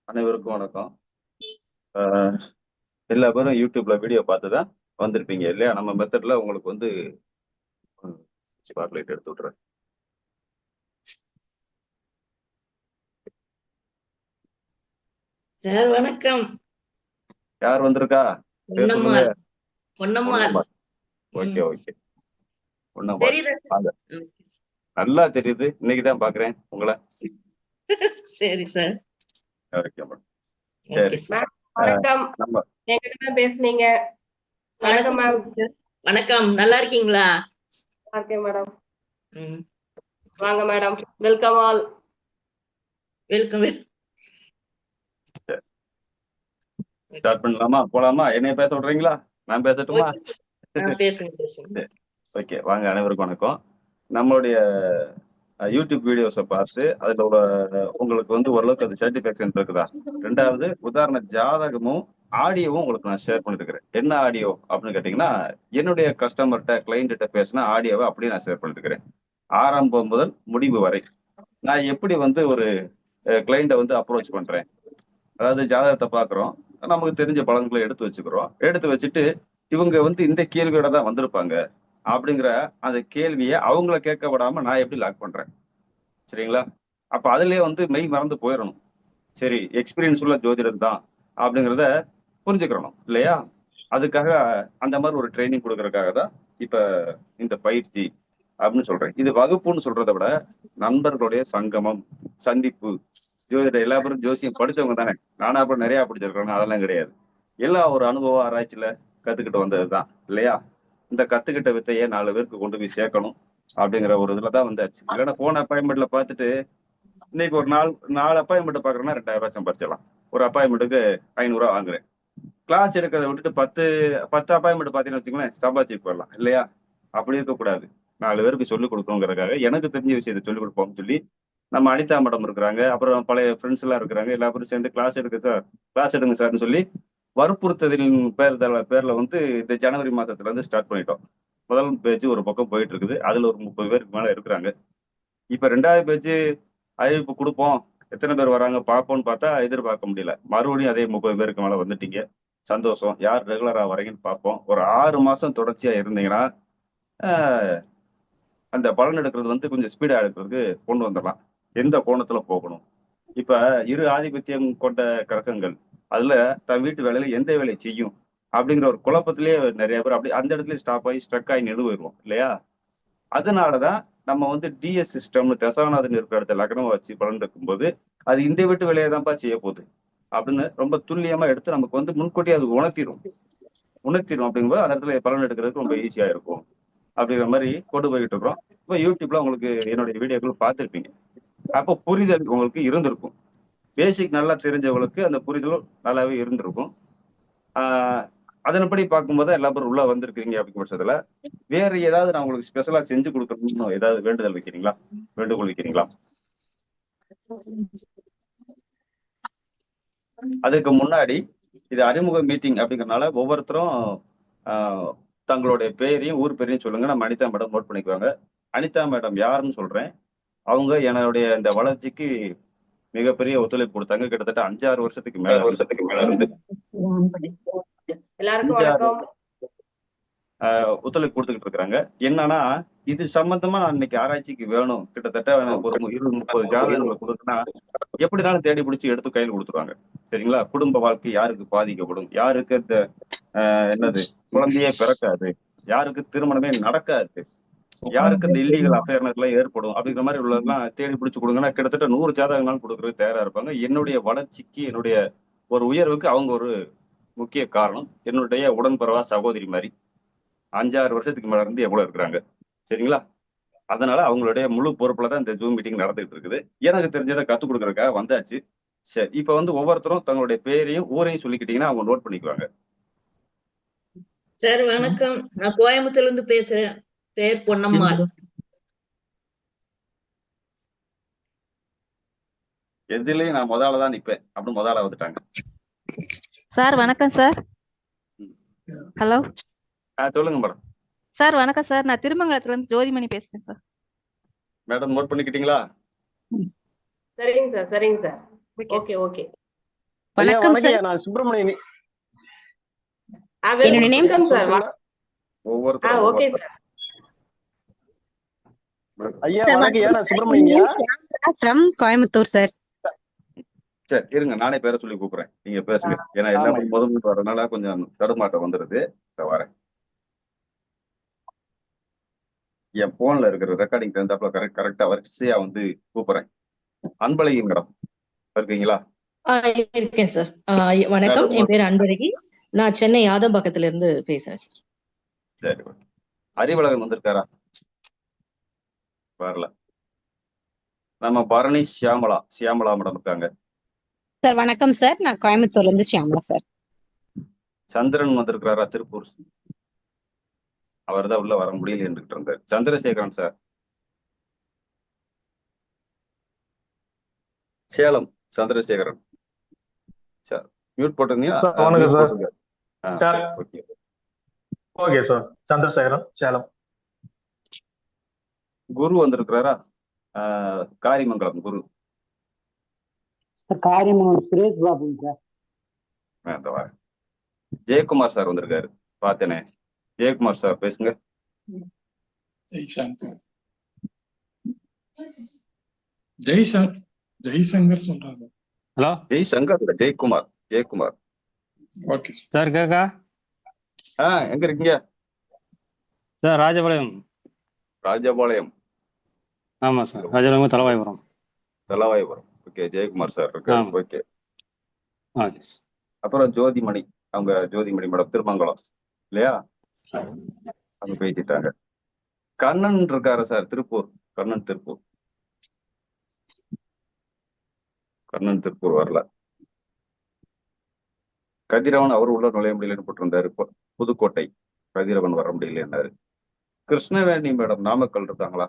அனைவருக்கும் வணக்கம். அஹ் எல்லா பேரும் யூடியூப்ல வீடியோ பார்த்து தான் வந்திருப்பீங்க இல்லையா? நம்ம மெத்தட்ல உங்களுக்கு வந்து ஸ்பாட்லைட் எடுத்து விட்றேன். சார் வணக்கம். யார் வந்திருக்கா? பேர் சொல்லுங்க. பொன்னம்மாள். பொன்னம்மாள். பொன்னம்மாள். Okay okay. பொன்னம்மாள் தெரியுதா வாங்க. சார்? நல்லா தெரியுது. இன்னைக்கு தான் பாக்குறேன் உங்களை. சரி சார். Okay madam. சரி. Okay sir. வணக்கம். நம்ம என்கிட்ட தான் பேசுனீங்க. வணக்கம் வணக்கம் மேம். சார். வணக்கம். நல்லா இருக்கீங்களா? நல்லா இருக்கேன் மேடம். ம். வாங்க madam. Welcome all. Welcome. Start பண்ணலாமா? போலாமா? என்னைய பேச விடுறீங்களா? நான் பேசட்டுமா? பேசுங்க பேசுங்க. ஓகே வாங்க. அனைவருக்கும் வணக்கம். நம்மளுடைய யூடியூப் வீடியோஸை பார்த்து அதுல உள்ள உங்களுக்கு வந்து ஓரளவுக்கு அது சாட்டிஸ்ஃபேக்ஷன் இருக்குதா? ரெண்டாவது உதாரண ஜாதகமும் ஆடியோவும் உங்களுக்கு நான் ஷேர் பண்ணிருக்கிறேன். என்ன ஆடியோ அப்படின்னு கேட்டீங்கன்னா, என்னுடைய கஸ்டமர்கிட்ட கிளைண்ட்ட பேசின ஆடியோவை அப்படியே நான் ஷேர் பண்ணிருக்கிறேன். ஆரம்பம் முதல் முடிவு வரை நான் எப்படி வந்து ஒரு கிளைண்ட்டை வந்து அப்ரோச் பண்றேன். அதாவது ஜாதகத்தை பார்க்குறோம், நமக்கு தெரிஞ்ச பலன்களை எடுத்து வச்சுக்கிறோம். எடுத்து வச்சுட்டு இவங்க வந்து இந்த கேள்வியோட தான் வந்திருப்பாங்க அப்படிங்கிற அந்த கேள்வியை அவங்கள கேட்க விடாம நான் எப்படி லாக் பண்றேன். சரிங்களா? அப்ப அதுலயே வந்து மெய் மறந்து போயிடணும். சரி, எக்ஸ்பீரியன்ஸ் உள்ள ஜோதிடர் தான் அப்படிங்கிறத புரிஞ்சுக்கிறணும் இல்லையா? அதுக்காக அந்த மாதிரி ஒரு ட்ரைனிங் கொடுக்கறதுக்காக தான் இப்ப இந்த பயிற்சி அப்படின்னு சொல்றேன். இது வகுப்புன்னு சொல்றதை விட நண்பர்களுடைய சங்கமம், சந்திப்பு. ஜோதிட எல்லா பேரும் ஜோசியம் படிச்சவங்க தானே. நானா அப்புறம் நிறைய படிச்சிருக்கிறேன், அதெல்லாம் கிடையாது. எல்லாம் ஒரு அனுபவ ஆராய்ச்சியில கத்துக்கிட்டு வந்ததுதான் இல்லையா? இந்த கத்துக்கிட்ட வித்தையை 4 பேருக்கு கொண்டு போய் சேர்க்கணும் அப்படிங்கிற ஒரு இதுலதான் வந்தாச்சு. இல்லைன்னா போன அப்பாயின்மெண்ட்ல பார்த்துட்டு இன்னைக்கு ஒரு 4 அப்பாயின்மெண்ட் பாக்குறேன்னா 2000 சம்பாரிச்சிடலாம். ஒரு அப்பாயின்மெண்ட்டுக்கு 500 ரூபா வாங்குறேன். கிளாஸ் எடுக்கிறத விட்டுட்டு 10 அப்பாயின்மெண்ட் பாத்தீங்கன்னு வச்சுக்கோங்களேன், சம்பாதிச்சு போயிடலாம் இல்லையா? அப்படி இருக்கக்கூடாது. 4 பேருக்கு சொல்லிக் கொடுக்கணுங்கிறதுக்காக எனக்கு தெரிஞ்ச விஷயத்தை சொல்லிக் கொடுப்போம்னு சொல்லி நம்ம அனிதா மேடம் இருக்கிறாங்க, அப்புறம் பழைய ஃப்ரெண்ட்ஸ் எல்லாம் இருக்கிறாங்க. எல்லா பேரும் சேர்ந்து கிளாஸ் எடுங்க சார்னு சொல்லி வற்புறுத்தலின் பேர்ல வந்து இந்த ஜனவரி மாசத்துல இருந்து ஸ்டார்ட் பண்ணிட்டோம். முதல் பேஜ் ஒரு பக்கம் போயிட்டு இருக்குது. அதுல ஒரு 30 பேருக்கு மேல இருக்கிறாங்க. இப்ப 2வது பேஜ் அறிவிப்பு கொடுப்போம், எத்தனை பேர் வராங்க பார்ப்போம்னு பார்த்தா எதிர்பார்க்க முடியல. மறுபடியும் அதே 30 பேருக்கு மேல வந்துட்டீங்க. சந்தோஷம். யார் ரெகுலரா வரீங்கன்னு பார்ப்போம். ஒரு 6 மாசம் தொடர்ச்சியா இருந்தீங்கன்னா அந்த பலன் எடுக்கிறது வந்து கொஞ்சம் ஸ்பீடா எடுக்கிறதுக்கு கொண்டு வந்துடலாம். எந்த கோணத்துல போகணும். இப்ப இரு ஆதிபத்தியம் கொண்ட கிரகங்கள் அதுல தன் வீட்டு வேலையில எந்த வேலை செய்யும் அப்படிங்கிற ஒரு குழப்பத்திலேயே நிறைய பேர் அப்படி அந்த இடத்துல ஸ்டாப் ஆகி ஸ்ட்ரக் ஆகி நிறுவிடுவோம் இல்லையா? அதனாலதான் நம்ம வந்து டிஎஸ் சிஸ்டம்னு தசாநாதன் இருக்கிற இடத்துல லக்னமா வச்சு பலன் எடுக்கும்போது அது இந்த வீட்டு வேலையை தான்ப்பா செய்ய போகுது அப்படின்னு ரொம்ப துல்லியமா எடுத்து நமக்கு வந்து முன்கூட்டியே அது உணர்த்திடும் அப்படிங்கும்போது அந்த இடத்துல பலன் எடுக்கிறதுக்கு ரொம்ப ஈஸியா இருக்கும் அப்படிங்கிற மாதிரி கொண்டு போய்கிட்டு இருக்கிறோம். இப்போ யூடியூப்ல உங்களுக்கு என்னுடைய வீடியோக்கள் பார்த்துருப்பீங்க. அப்போ புரிதல் உங்களுக்கு இருந்திருக்கும். பேசிக் நல்லா தெரிஞ்சவங்களுக்கு அந்த புரிதலும் நல்லாவே இருந்திருக்கும். அதன்படி பார்க்கும்போது எல்லா பேரும் உள்ள வந்திருக்கீங்க அப்படிங்கிற பட்சத்துல வேற ஏதாவது நான் உங்களுக்கு ஸ்பெஷலா செஞ்சு கொடுக்கணும்னு ஏதாவது வேண்டுதல் வைக்கிறீங்களா? வேண்டுகோள் வைக்கிறீங்களா? அதுக்கு முன்னாடி இது அறிமுக மீட்டிங் அப்படிங்கறதுனால ஒவ்வொருத்தரும் தங்களுடைய பேரையும் ஊர் பேரையும் சொல்லுங்க. நம்ம அனிதா மேடம் நோட் பண்ணிக்குவாங்க. அனிதா மேடம் யாருன்னு சொல்றேன். அவங்க என்னுடைய இந்த வளர்ச்சிக்கு மிகப்பெரிய ஒத்துழைப்பு கொடுத்தாங்க. கிட்டத்தட்ட 5-6 வருஷத்துக்கு மேல எல்லாருக்கும் வணக்கம். ஒத்துழைப்பு கொடுத்துக்கிட்டு இருக்கிறாங்க. என்னன்னா இது சம்பந்தமா நான் இன்னைக்கு ஆராய்ச்சிக்கு வேணும். கிட்டத்தட்ட ஒரு 20-30 ஜாதகங்களை கொடுத்தனா எப்படினாலும் தேடி பிடிச்சி எடுத்து கையில் கொடுத்துருவாங்க. சரிங்களா? குடும்ப வாழ்க்கை யாருக்கு பாதிக்கப்படும், யாருக்கு இந்த என்னது குழந்தையே பிறக்காது, யாருக்கு திருமணமே நடக்காது, யாருக்கு இந்த இல்லீகல் அஃபேர்னஸ் எல்லாம் ஏற்படும் அப்படிங்கிற மாதிரி உள்ளதெல்லாம் தேடி பிடிச்சு கொடுங்கன்னா கிட்டத்தட்ட 100 ஜாதகங்கள் கொடுக்கறதுக்கு தயாரா இருப்பாங்க. என்னுடைய வளர்ச்சிக்கு என்னுடைய ஒரு உயர்வுக்கு அவங்க ஒரு முக்கிய காரணம். என்னுடைய உடன்பிறவா சகோதரி மாதிரி 5-6 வருஷத்துக்கு மேல இருந்து எவ்வளவு இருக்கிறாங்க. சரிங்களா? அதனால அவங்களுடைய முழு பொறுப்புல தான் இந்த ஜூம் மீட்டிங் நடந்துட்டு இருக்குது. எனக்கு தெரிஞ்சதை கத்துக் கொடுக்கறதுக்காக வந்தாச்சு. சரி, இப்ப வந்து ஒவ்வொருத்தரும் தங்களுடைய பேரையும் ஊரையும் சொல்லிக்கிட்டீங்கன்னா அவங்க நோட் பண்ணிக்குவாங்க. சார் வணக்கம். நான் கோயம்புத்தூர்ல இருந்து பேசுறேன். பேர் பொன்னம்மாள். எதுலயும் நான் முதல்ல தான் நிப்பேன் அப்படின்னு முதல்ல வந்துட்டாங்க. சார் வணக்கம் சார். ஹலோ சொல்லுங்க மேடம். சார் வணக்கம் சார். நான் திருமங்கலத்துல இருந்து ஜோதிமணி பேசுறேன் சார். Madam note பண்ணிக்கிட்டீங்களா? சரிங்க சார், சரிங்க சார். Okay okay. வணக்கம் வணக்கம் சார். நான் சுப்பிரமணியன். என்னோட நேம் வெல்கம் சார். ஒவ்வொருத்தரும் ஓகே சார். ஐயா சார் வணக்கம் நான் வணக்கம் சுப்பிரமணியா. From Coimbatore sir. சரி இருங்க, நானே பேரை சொல்லி கூப்பிடுறேன், நீங்க பேசுங்க. ஏன்னா எல்லாமே முதல் வரதுனால கொஞ்சம் தடுமாட்டம் வந்துருது. வரேன். என் போன்ல இருக்கிற ரெக்கார்டிங் தெரிந்தாப்புல கரெக்டா வரிசையா வந்து கூப்பிடுறேன். அன்பழகி மேடம் இருக்கீங்களா? இருக்கேன் சார். வணக்கம், என் பேர் அன்பழகி. நான் சென்னை ஆதம்பாக்கத்துல இருந்து பேசுறேன் சார். சரி, அறிவழகன் வந்திருக்காரா? வரல. நம்ம பரணி சியாமலா மேடம் இருக்காங்க. சார் வணக்கம் சார். நான் கோயம்புத்தூர்ல இருந்து ஷியாமலா சார். சந்திரன் வந்திருக்கிறாரா? திருப்பூர். அவர் தான் உள்ள வர முடியல என்று இருந்தார். Chandrasekaran sir. Salem Chandrasekaran sir. Mute போட்டிருந்தீங்களா? வணக்கம் sir. Okay okay sir. Chandrasekaran, Salem. Guru வந்திருக்கிறாரா? காரிமங்கலம் குரு. காரியமங்கலம் சுரேஷ் பாபு சார். ஜெயக்குமார் சார் வந்திருக்காரு, பார்த்தேனே. ஜெயக்குமார் சார் பேசுங்க. ஜெய்சங்கர் சொல்றாங்க. ஹலோ, ஜெய்சங்கர் இல்ல, ஜெயக்குமார். Okay sir. கேக்கா? எங்க இருக்கீங்க சார்? ராஜபாளையம். ஆமா sir, Rajapalayam Thalavaipuram. Okay, Jayakumar sir இருக்காரு. ஓகே. ஓகே. அப்புறம் ஜோதிமணி, அவங்க ஜோதிமணி மேடம் திருமங்கலம் இல்லையா? அவங்க பேசிட்டாங்க. கண்ணன் இருக்காரு சார், திருப்பூர். கண்ணன் திருப்பூர் வரல. கதிரவன் அவர் உள்ள நுழைய முடியலன்னு போட்டிருந்தாரு. புதுக்கோட்டை கதிரவன் வர முடியலன்னாரு. கிருஷ்ணவேணி மேடம் நாமக்கல் இருக்காங்களா?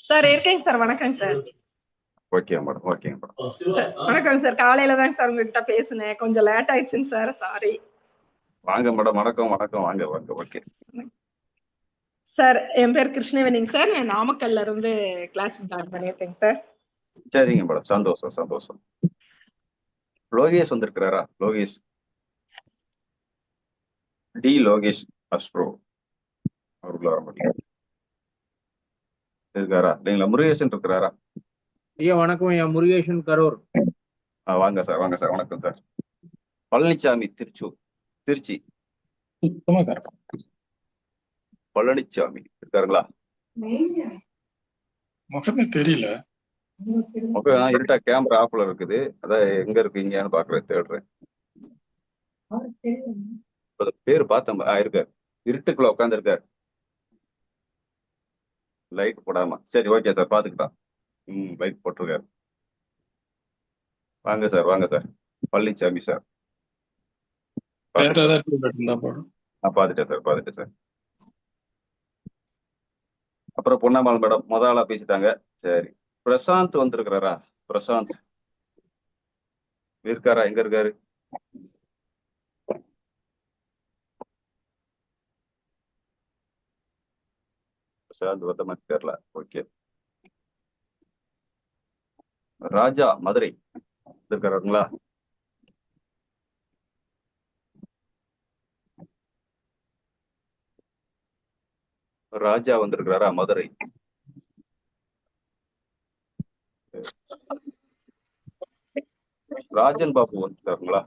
சார் இருக்கேங்க சார். வணக்கம் சார். Okay madam. வணக்கம் சார். காலையில தான் சார் உங்ககிட்ட பேசினேன், கொஞ்சம் லேட் ஆயிடுச்சுங்க சார், சாரி. வாங்க மேடம். வணக்கம். வாங்க. ஓகே சார், என் பேர் கிருஷ்ணவேணிங்க சார். நான் நாமக்கல்ல இருந்து கிளாஸ் ஜாயின் பண்ணியிருக்கேங்க சார். சரிங்க மேடம், சந்தோஷம். லோகேஷ் வந்திருக்கிறாரா? லோகேஷ் லோகேஷ் அஸ்ட்ரோ அவருக்குள்ள வர முடியும் இருக்காரா? இல்லைங்களா? முருகேசன் இருக்கிறாரா? ஐயா வணக்கம். ஐயா முருகேசன், கரூர். வாங்க சார். வணக்கம் சார். பழனிசாமி, திருச்சி. பழனிசாமி இருக்காருங்களா? முகமே தெரியல. இருட்டா, கேமரா ஆஃப்ல இருக்குது. அதான் எங்க இருக்கீங்கன்னு பாக்குறேன், தேடுறேன். பேர் பார்த்தேன். இருக்காரு, இருட்டுக்குள்ள உட்கார்ந்து இருக்காரு, லைட் போடாம. சரி, ஓகே சார், பாத்துக்கிட்டான். லைட் போட்டிருக்காரு. வாங்க சார். பழனிசாமி சார். பாத்துட்டேன் சார். அப்புறம் பொன்னம்மாள் மேடம் முதல் ஆளா பேசிட்டாங்க. சரி, பிரசாந்த் வந்திருக்கிறாரா? பிரசாந்த் இருக்காரா? எங்க இருக்காரு? பிரசாந்த் வந்த மாதிரி தெரியல. ஓகே. ராஜா மதுரை இருக்காருங்களா? ராஜா வந்திருக்கிறாரா? மதுரை. ராஜன் பாபு வந்துருக்காருங்களா?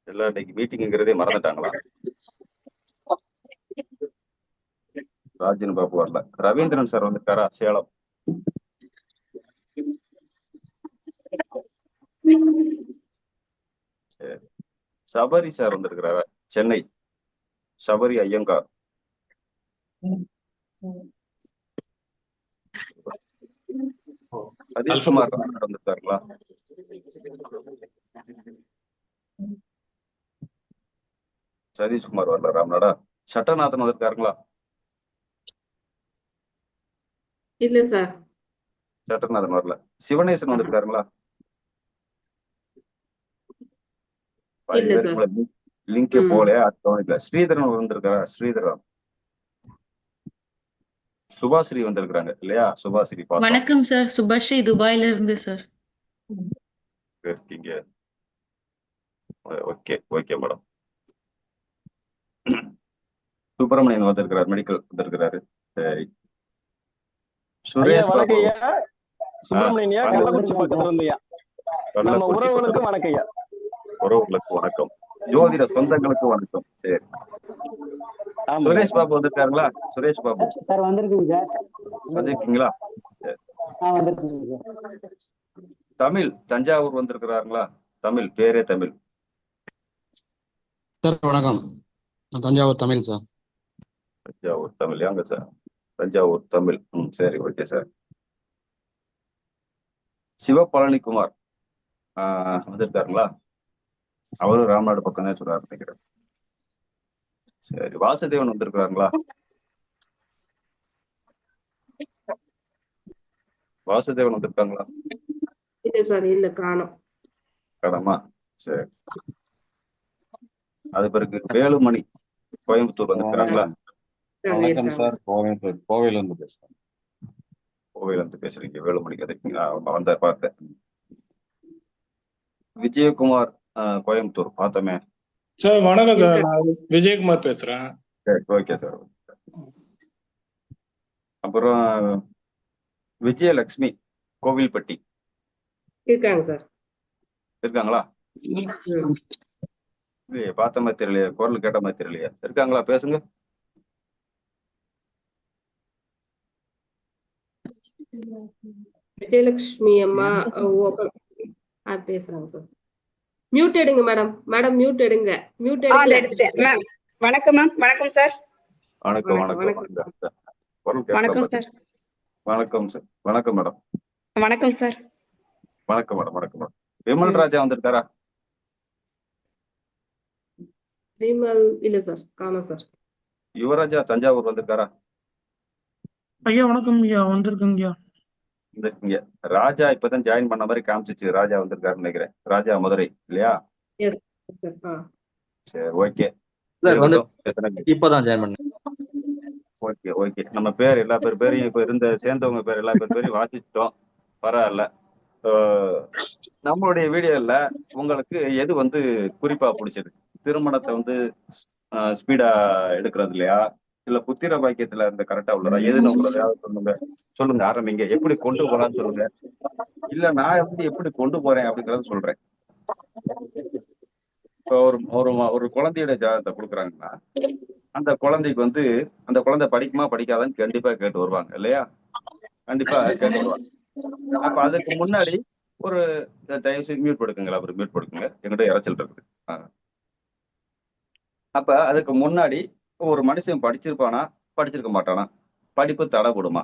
எல்லாம் இன்னைக்கு மீட்டிங்கிறதே மறந்துட்டாங்களா? ராஜன் பாபு வரல. ரவீந்திரன் சார் வந்திருக்காரா? சேலம். சரி, சபரி சார் வந்திருக்கிறாரா? சென்னை. சபரி ஐயங்கார். சதீஷ்குமார் வந்திருக்காருங்களா? சதீஷ்குமார் வரல. ராம்நாடா. சட்டநாதன் வந்திருக்காருங்களா? இல்ல சார். சட்டநாதன் வரல. சிவனேசன் வந்திருக்காருங்களா? லிங்க் போல. ஸ்ரீதரன் வந்திருக்காரா? ஸ்ரீதரன் சுபாஸ்ரீ வந்திருக்கிறாங்க இல்லையா? சுபாஸ்ரீ பார்த்தோம். வணக்கம் சார், சுபஸ்ரீ துபாயில இருந்து சார். இருக்கீங்க. Okay okay madam. சுப்பிரமணியன் வந்திருக்கிறார், மெடிக்கல் வந்திருக்கிறாரு. சரி. சுரேஷ் பாபு. சுப்பிரமணியா கள்ளக்குறிச்சி பக்கத்துல இருந்தியா. நம்ம உறவுகளுக்கு வணக்கம் ஐயா. உறவுகளுக்கு வணக்கம், ஜோதிட சொந்தங்களுக்கு வணக்கம். சரி, சுரேஷ் பாபு வந்திருக்காருங்களா? சுரேஷ் பாபு சார் வந்திருக்குங்க சார். வந்திருக்கீங்களா? வந்திருக்குங்க சார். தமிழ் தஞ்சாவூர் வந்திருக்கிறாருங்களா? தமிழ், பேரே தமிழ். சார் வணக்கம், நான் தஞ்சாவூர் தமிழ் சார். தஞ்சாவூர் தமிழ் யாங்க சார்? தஞ்சாவூர் தமிழ். சரி, ஓகே சார். சிவபழனிக்குமார் வந்திருக்காருங்களா? அவரும் ராம்நாடு பக்கம் தான் சொல்றாரு நினைக்கிறேன். சரி, வாசுதேவன் வந்திருக்கிறாருங்களா? வாசுதேவன் வந்திருக்காங்களா? இல்ல சார், இல்ல காணோம். கடமா. சரி, அது பிறகு வேலுமணி கோயம்புத்தூர் வந்திருக்கிறாங்களா? வணக்கம் சார், கோவையில இருந்து பேசுறேன். கோவையில இருந்து பேசுறீங்க, வேலுமணி கதைக்குங்களா? வந்த பார்த்தேன். விஜயகுமார் கோயம்புத்தூர் பார்த்தோமே. சார் வணக்கம் சார், நான் விஜயகுமார் பேசுறேன். சரி, ஓகே சார். அப்புறம் விஜயலட்சுமி கோவில்பட்டி இருக்காங்க சார். இருக்காங்களா? இல்லையே, பார்த்த மாதிரி தெரியலையே, குரல் கேட்ட மாதிரி தெரியலையே. இருக்காங்களா? பேசுங்க. விஜயலட்சுமி அம்மா பேசுறாங்க சார். மியூட் எடுங்க மேடம். மேடம் மியூட் எடுங்க. மியூட் எடுங்க. வணக்கம் மேம். வணக்கம் சார். வணக்கம் வணக்கம் குரல் கேட்ட. வணக்கம் சார். வணக்கம் மேடம். வணக்கம் சார். வணக்கம் மேடம். வணக்கம் மேடம். விமல் ராஜா வந்திருக்காரா? விமல் இல்ல சார், காணோம் சார். யுவராஜா தஞ்சாவூர் வந்திருக்காரா? ஐயா வணக்கம் ஐயா, வந்திருக்கேங்க ஐயா. வந்திருக்கீங்க. ராஜா இப்பதான் ஜாயின் பண்ண மாதிரி காமிச்சிச்சு. ராஜா வந்திருக்காருன்னு நினைக்கிறேன். ராஜா மதுரை இல்லையா? Yes sir. சரி, ஓகே. இப்பதான் ஜாயின் பண்ணேன். Okay okay. நம்ம பேர் எல்லா பேரையும் இப்ப சேர்ந்தவங்க பேர் எல்லா பேரையும் வாசிச்சிட்டோம். பரவாயில்ல. நம்மளுடைய வீடியோல உங்களுக்கு எது குறிப்பா பிடிச்சது? திருமணத்தை ஸ்பீடா எடுக்கிறது இல்லையா, இல்ல புத்திர பாக்கியத்துல இந்த கரெக்டா உள்ளதா? எதுன்னு உங்களுக்கு சொல்லுங்க. ஆரம்பிங்க. எப்படி கொண்டு போறான்னு சொல்லுங்க. இல்ல நான் எப்படி கொண்டு போறேன் அப்படிங்கறத சொல்றேன். இப்போ ஒரு குழந்தையோட ஜாதகத்தை கொடுக்குறாங்கன்னா, அந்த குழந்தைக்கு அந்த குழந்தை படிக்குமா படிக்காதான்னு கண்டிப்பா கேட்டு வருவாங்க இல்லையா? கண்டிப்பா கேட்டு வருவாங்க. அப்ப அதுக்கு முன்னாடி ஒரு தயவுசெய்து மியூட் படுக்குங்களா? அப்புறம் மியூட் படுக்குங்க, எங்கிட்ட இறைச்சல் இருக்குது. அப்ப அதுக்கு முன்னாடி ஒரு மனுஷன் படிச்சிருப்பானா படிச்சிருக்க மாட்டானா? படிப்பு தடைப்படுமா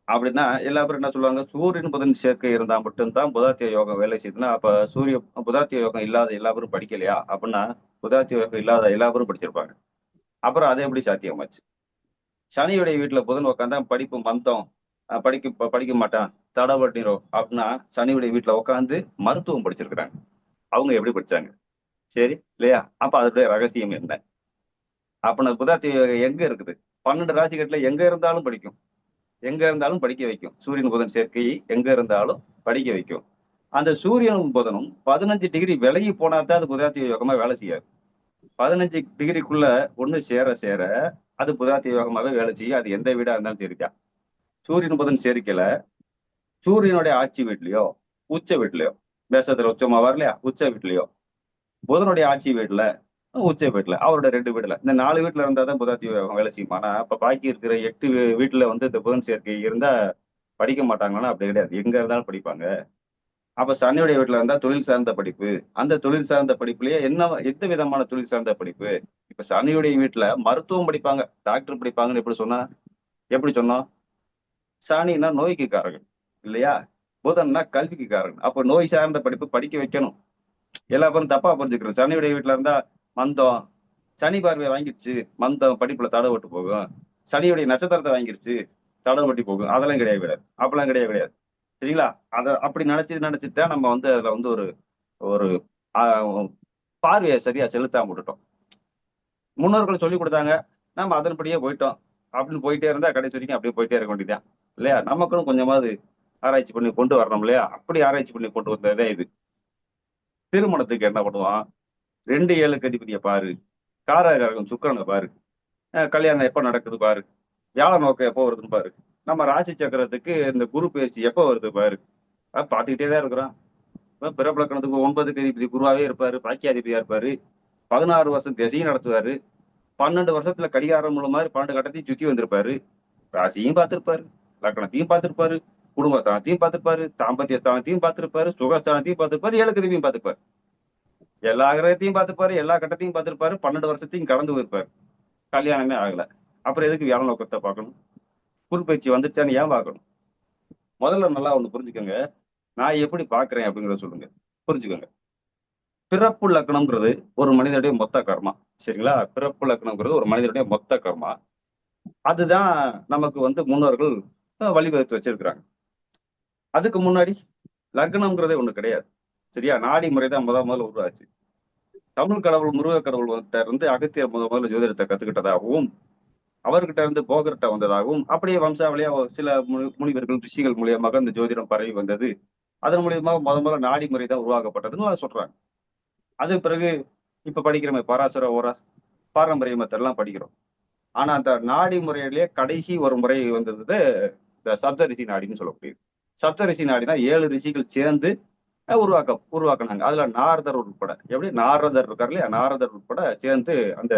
அப்படின்னா எல்லா பேரும் என்ன சொல்லுவாங்க? சூரியன் புதன் சேர்க்கை இருந்தா மட்டும்தான் புதாத்திய யோகம் வேலை செய்யுதுன்னா, அப்ப புதாத்திய யோகம் இல்லாத எல்லா பேரும் படிக்கலையா அப்படின்னா, புதாத்திய யோகம் இல்லாத எல்லா பேரும் படிச்சிருப்பாங்க. அப்புறம் அதை எப்படி சாத்தியமாச்சு? சனியுடைய வீட்டுல புதன் உட்காந்தா படிப்பு மந்தம், படிக்க மாட்டான், தடைபட்டிரும் அப்படின்னா, சனியுடைய வீட்டுல உட்காந்து மருத்துவம் படிச்சிருக்கிறாங்க. அவங்க எப்படி படிச்சாங்க? சரி இல்லையா? அப்ப அதோடைய ரகசியம் என்ன? அப்ப புதாத்திய யோகம் எங்க இருக்குது? 12 ராசிகட்டுல எங்க இருந்தாலும் படிக்கும், எங்க இருந்தாலும் படிக்க வைக்கும். சூரியன் புதன் சேர்க்கை எங்க இருந்தாலும் படிக்க வைக்கும். அந்த சூரியனும் புதனும் 15 டிகிரி விலகி போனாதான் அது புதாத்திய யோகமா வேலை செய்யாது. 15 டிகிரிக்குள்ள ஒண்ணு சேர அது புதாத்திய யோகமாவே வேலை செய்யும். அது எந்த வீடா இருந்தாலும் சரிக்கா. சூரியன் புதன் சேர்க்கையில சூரியனுடைய ஆட்சி வீட்லயோ உச்ச வீட்லயோ, மேசத்துல உச்சமா வரலையா, உச்ச வீட்லயோ, புதனுடைய ஆட்சி வீட்டுல உச்ச வீட்டுல, அவரோட 2 வீட்டுல, இந்த 4 வீட்டுல இருந்தாதான் புதாத்திய யோகம் வேலை செய்யும். ஆனா இப்ப பாக்கி இருக்கிற 8 வீட்டுல இந்த புதன் சேர்க்கை இருந்தா படிக்க மாட்டாங்கன்னா அப்படி கிடையாது, எங்க இருந்தாலும் படிப்பாங்க. அப்ப சனியுடைய வீட்டுல இருந்தா தொழில் சார்ந்த படிப்பு. அந்த தொழில் சார்ந்த படிப்புலயே எந்த விதமான தொழில் சார்ந்த படிப்பு? இப்ப சனியுடைய வீட்டுல மருத்துவம் படிப்பாங்க, டாக்டர் படிப்பாங்கன்னு எப்படி சொன்னோம்? சனின்னா நோய்க்கு காரகன் இல்லையா? புதன்னா கல்விக்கு காரகன். அப்ப நோய் சார்ந்த படிப்பு படிக்க வைக்கணும். எல்லா பேரும் தப்பா புரிஞ்சுக்கிறோம். சனியுடைய வீட்டுல இருந்தா மந்தம், சனி பார்வையை வாங்கிடுச்சு, மந்தம் படிப்புல தடை போகும். சனியுடைய நட்சத்திரத்தை வாங்கிடுச்சு, தடை போகும். அதெல்லாம் கிடையாது. அப்பெல்லாம் கிடையாது. சரிங்களா? அதை அப்படி நினைச்சுட்டா நம்ம அதுல ஒரு பார்வையை சரியா செலுத்தாம விட்டுட்டோம். முன்னோர்கள் சொல்லி கொடுத்தாங்க, நம்ம அதன்படியே போயிட்டோம். அப்படின்னு போயிட்டே இருந்தா கடைசி வரைக்கும் அப்படியே போயிட்டே இருக்க வேண்டியதுதான் இல்லையா? நமக்குன்னு கொஞ்சமாவது ஆராய்ச்சி பண்ணி கொண்டு வரணும் இல்லையா? அப்படி ஆராய்ச்சி பண்ணி கொண்டு வந்ததே இது. திருமணத்துக்கு என்ன பண்ணுவான்? 2 அதிபதியை பாரு, காரகம் சுக்கிரனை பாரு, கல்யாணம் எப்ப நடக்குது பாரு, வியாழ நோக்கம் எப்போ வருதுன்னு பாரு, நம்ம ராசி சக்கரத்துக்கு இந்த குரு பயிற்சி எப்போ வருது பாரு. பார்த்துக்கிட்டே தான் இருக்கிறோம். பிறப்பிலக்கணத்துக்கு 9 அதிபதி குருவாவே இருப்பாரு, பாக்கியாதிபதியா இருப்பாரு, 16 வருஷம் திசையும் நடத்துவாரு, 12 வருஷத்துல கடிகாரம் மூலம் மாதிரி 12 கட்டத்தையும் சுத்தி வந்திருப்பாரு. ராசியும் பார்த்திருப்பாரு, லக்கணத்தையும் பார்த்திருப்பாரு, குடும்ப ஸ்தானத்தையும் பார்த்திருப்பாரு, தாம்பத்திய ஸ்தானத்தையும் பார்த்திருப்பாரு, சுகஸ்தானத்தையும் பார்த்திருப்பாரு, 7 அதிபதியும் பார்த்திருப்பாரு, எல்லா கிரகத்தையும் பார்த்திருப்பாரு, எல்லா கட்டத்தையும் பார்த்திருப்பாரு, 12 வருஷத்தையும் கடந்து போயிருப்பாரு. கல்யாணமே ஆகல. அப்புறம் எதுக்கு வியாழ நோக்கத்தை பார்க்கணும்? குரு பயிற்சி வந்துருச்சான்னு ஏன் பார்க்கணும்? முதல்ல நல்லா ஒண்ணு புரிஞ்சுக்கோங்க. நான் எப்படி பாக்குறேன் அப்படிங்கிறத சொல்லுங்க, புரிஞ்சுக்கோங்க. பிறப்பு லக்னம்ங்கிறது ஒரு மனிதனுடைய மொத்த கர்மா. சரிங்களா? பிறப்பு லக்னம்ங்கிறது ஒரு மனிதனுடைய மொத்த கர்மா. அதுதான் நமக்கு முன்னோர்கள் வழிவகுத்து வச்சிருக்கிறாங்க. அதுக்கு முன்னாடி லக்னம்ங்கிறதே ஒண்ணு கிடையாது. சரியா? நாடி முறை தான் முதல்ல உருவாச்சு. தமிழ் கடவுள் முருக கடவுள் இருந்து அகத்தியர் முதல்ல ஜோதிடத்தை கத்துக்கிட்டதாகவும், அவர்கிட்ட இருந்து போகர்கிட்ட வந்ததாகவும், அப்படியே வம்சாவளியா சில முனிவர்கள் ரிஷிகள் மூலியமாக இந்த ஜோதிடம் பரவி வந்தது. அதன் மூலியமாக முதல்ல நாடி முறை தான் உருவாக்கப்பட்டதுன்னு சொல்றாங்க. அது பிறகு இப்ப படிக்கிறோமே பராசர ஓரா பாரம்பரிய மெத்தட்லாம் படிக்கிறோம். ஆனா அந்த நாடி முறையிலேயே கடைசி ஒரு முறை வந்தது இந்த சப்தரிஷி நாடின்னு சொல்லக்கூடியது. சப்தரிஷி நாடினா 7 ரிஷிகள் சேர்ந்து உருவாக்குனாங்க. அதுல நாரதர் உட்பட, எப்படி நாரதர் இருக்காரு இல்லையா, நாரதர் உட்பட சேர்ந்து அந்த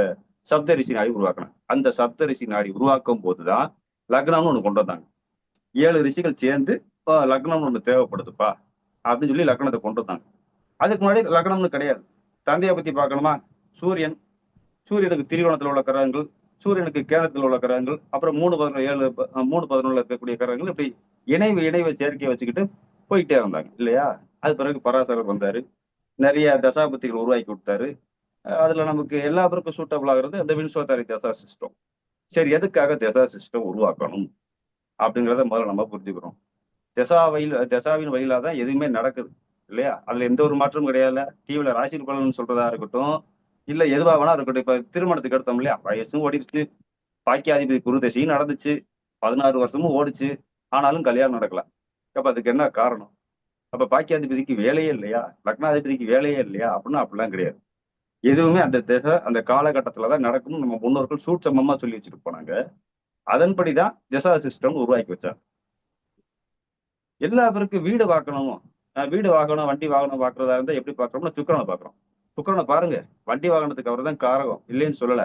சப்தரிஷி நாடி உருவாக்குனாங்க. அந்த சப்தரிஷி நாடி உருவாக்கும் போதுதான் லக்னம்னு ஒண்ணு கொண்டு வந்தாங்க. 7 ரிஷிகள் சேர்ந்து லக்னம்னு ஒண்ணு தேவைப்படுதுப்பா அப்படின்னு சொல்லி லக்னத்தை கொண்டு வந்தாங்க. அதுக்கு முன்னாடி லக்னம்னு கிடையாது. தந்தையை பத்தி பார்க்கணுமா? சூரியனுக்கு திரிகோணத்துல உள்ள கிரகங்கள், சூரியனுக்கு கேந்திரத்தில் உள்ள கிரகங்கள், அப்புறம் 3-11 இருக்கக்கூடிய கிரகங்கள், இப்படி இணைவை சேர்க்கையை வச்சுக்கிட்டு போயிட்டே வந்தாங்க இல்லையா? அது பிறகு பராசரர் வந்தாரு, நிறைய தசாபத்திகள் உருவாக்கி கொடுத்தாரு. அதுல நமக்கு எல்லா பேருக்கும் சூட்டபிள் ஆகுறது அந்த வின்சோதாரி தசா சிஸ்டம். சரி, எதுக்காக தசா சிஸ்டம் உருவாக்கணும் அப்படிங்கிறத முதல்ல நம்ம புரிஞ்சுக்கிறோம். தசாவின் வழியில தான் எதுவுமே நடக்குது இல்லையா? அதுல எந்த ஒரு மாற்றமும் கிடையாது. டிவில ராசி பலன் சொல்றதா இருக்கட்டும், இல்ல எதுவா வேணா இருக்கட்டும். இப்ப திருமணத்துக்கு எடுத்தோம் இல்லையா, வயசும் ஓடிடுச்சு, பாக்கியாதிபதி குரு தசையும் நடந்துச்சு, 16 வருஷமும் ஓடிச்சு, ஆனாலும் கல்யாணம் நடக்கல. அப்ப அதுக்கு என்ன காரணம்? அப்ப பாக்கியாதிபதிக்கு வேலையே இல்லையா, லக்னாதிபதிக்கு வேலையே இல்லையா அப்படின்னா அப்படிலாம் கிடையாது. எதுவுமே அந்த திசை அந்த காலகட்டத்துலதான் நடக்கணும்னு நம்ம முன்னோர்கள் சூட்சமமா சொல்லி வச்சுட்டு போனாங்க. அதன்படிதான் திசா சிஸ்டம் உருவாக்கி வச்சாங்க. எல்லா பேருக்கும் வீடு வாங்கணும், வண்டி வாகனம் பார்க்கறதா இருந்தா எப்படி பாக்குறோம்னா சுக்கிரனை பாக்குறோம். சுக்கிரனை பாருங்க, வண்டி வாகனத்துக்கு அவர் தான் காரகம், இல்லைன்னு சொல்லல.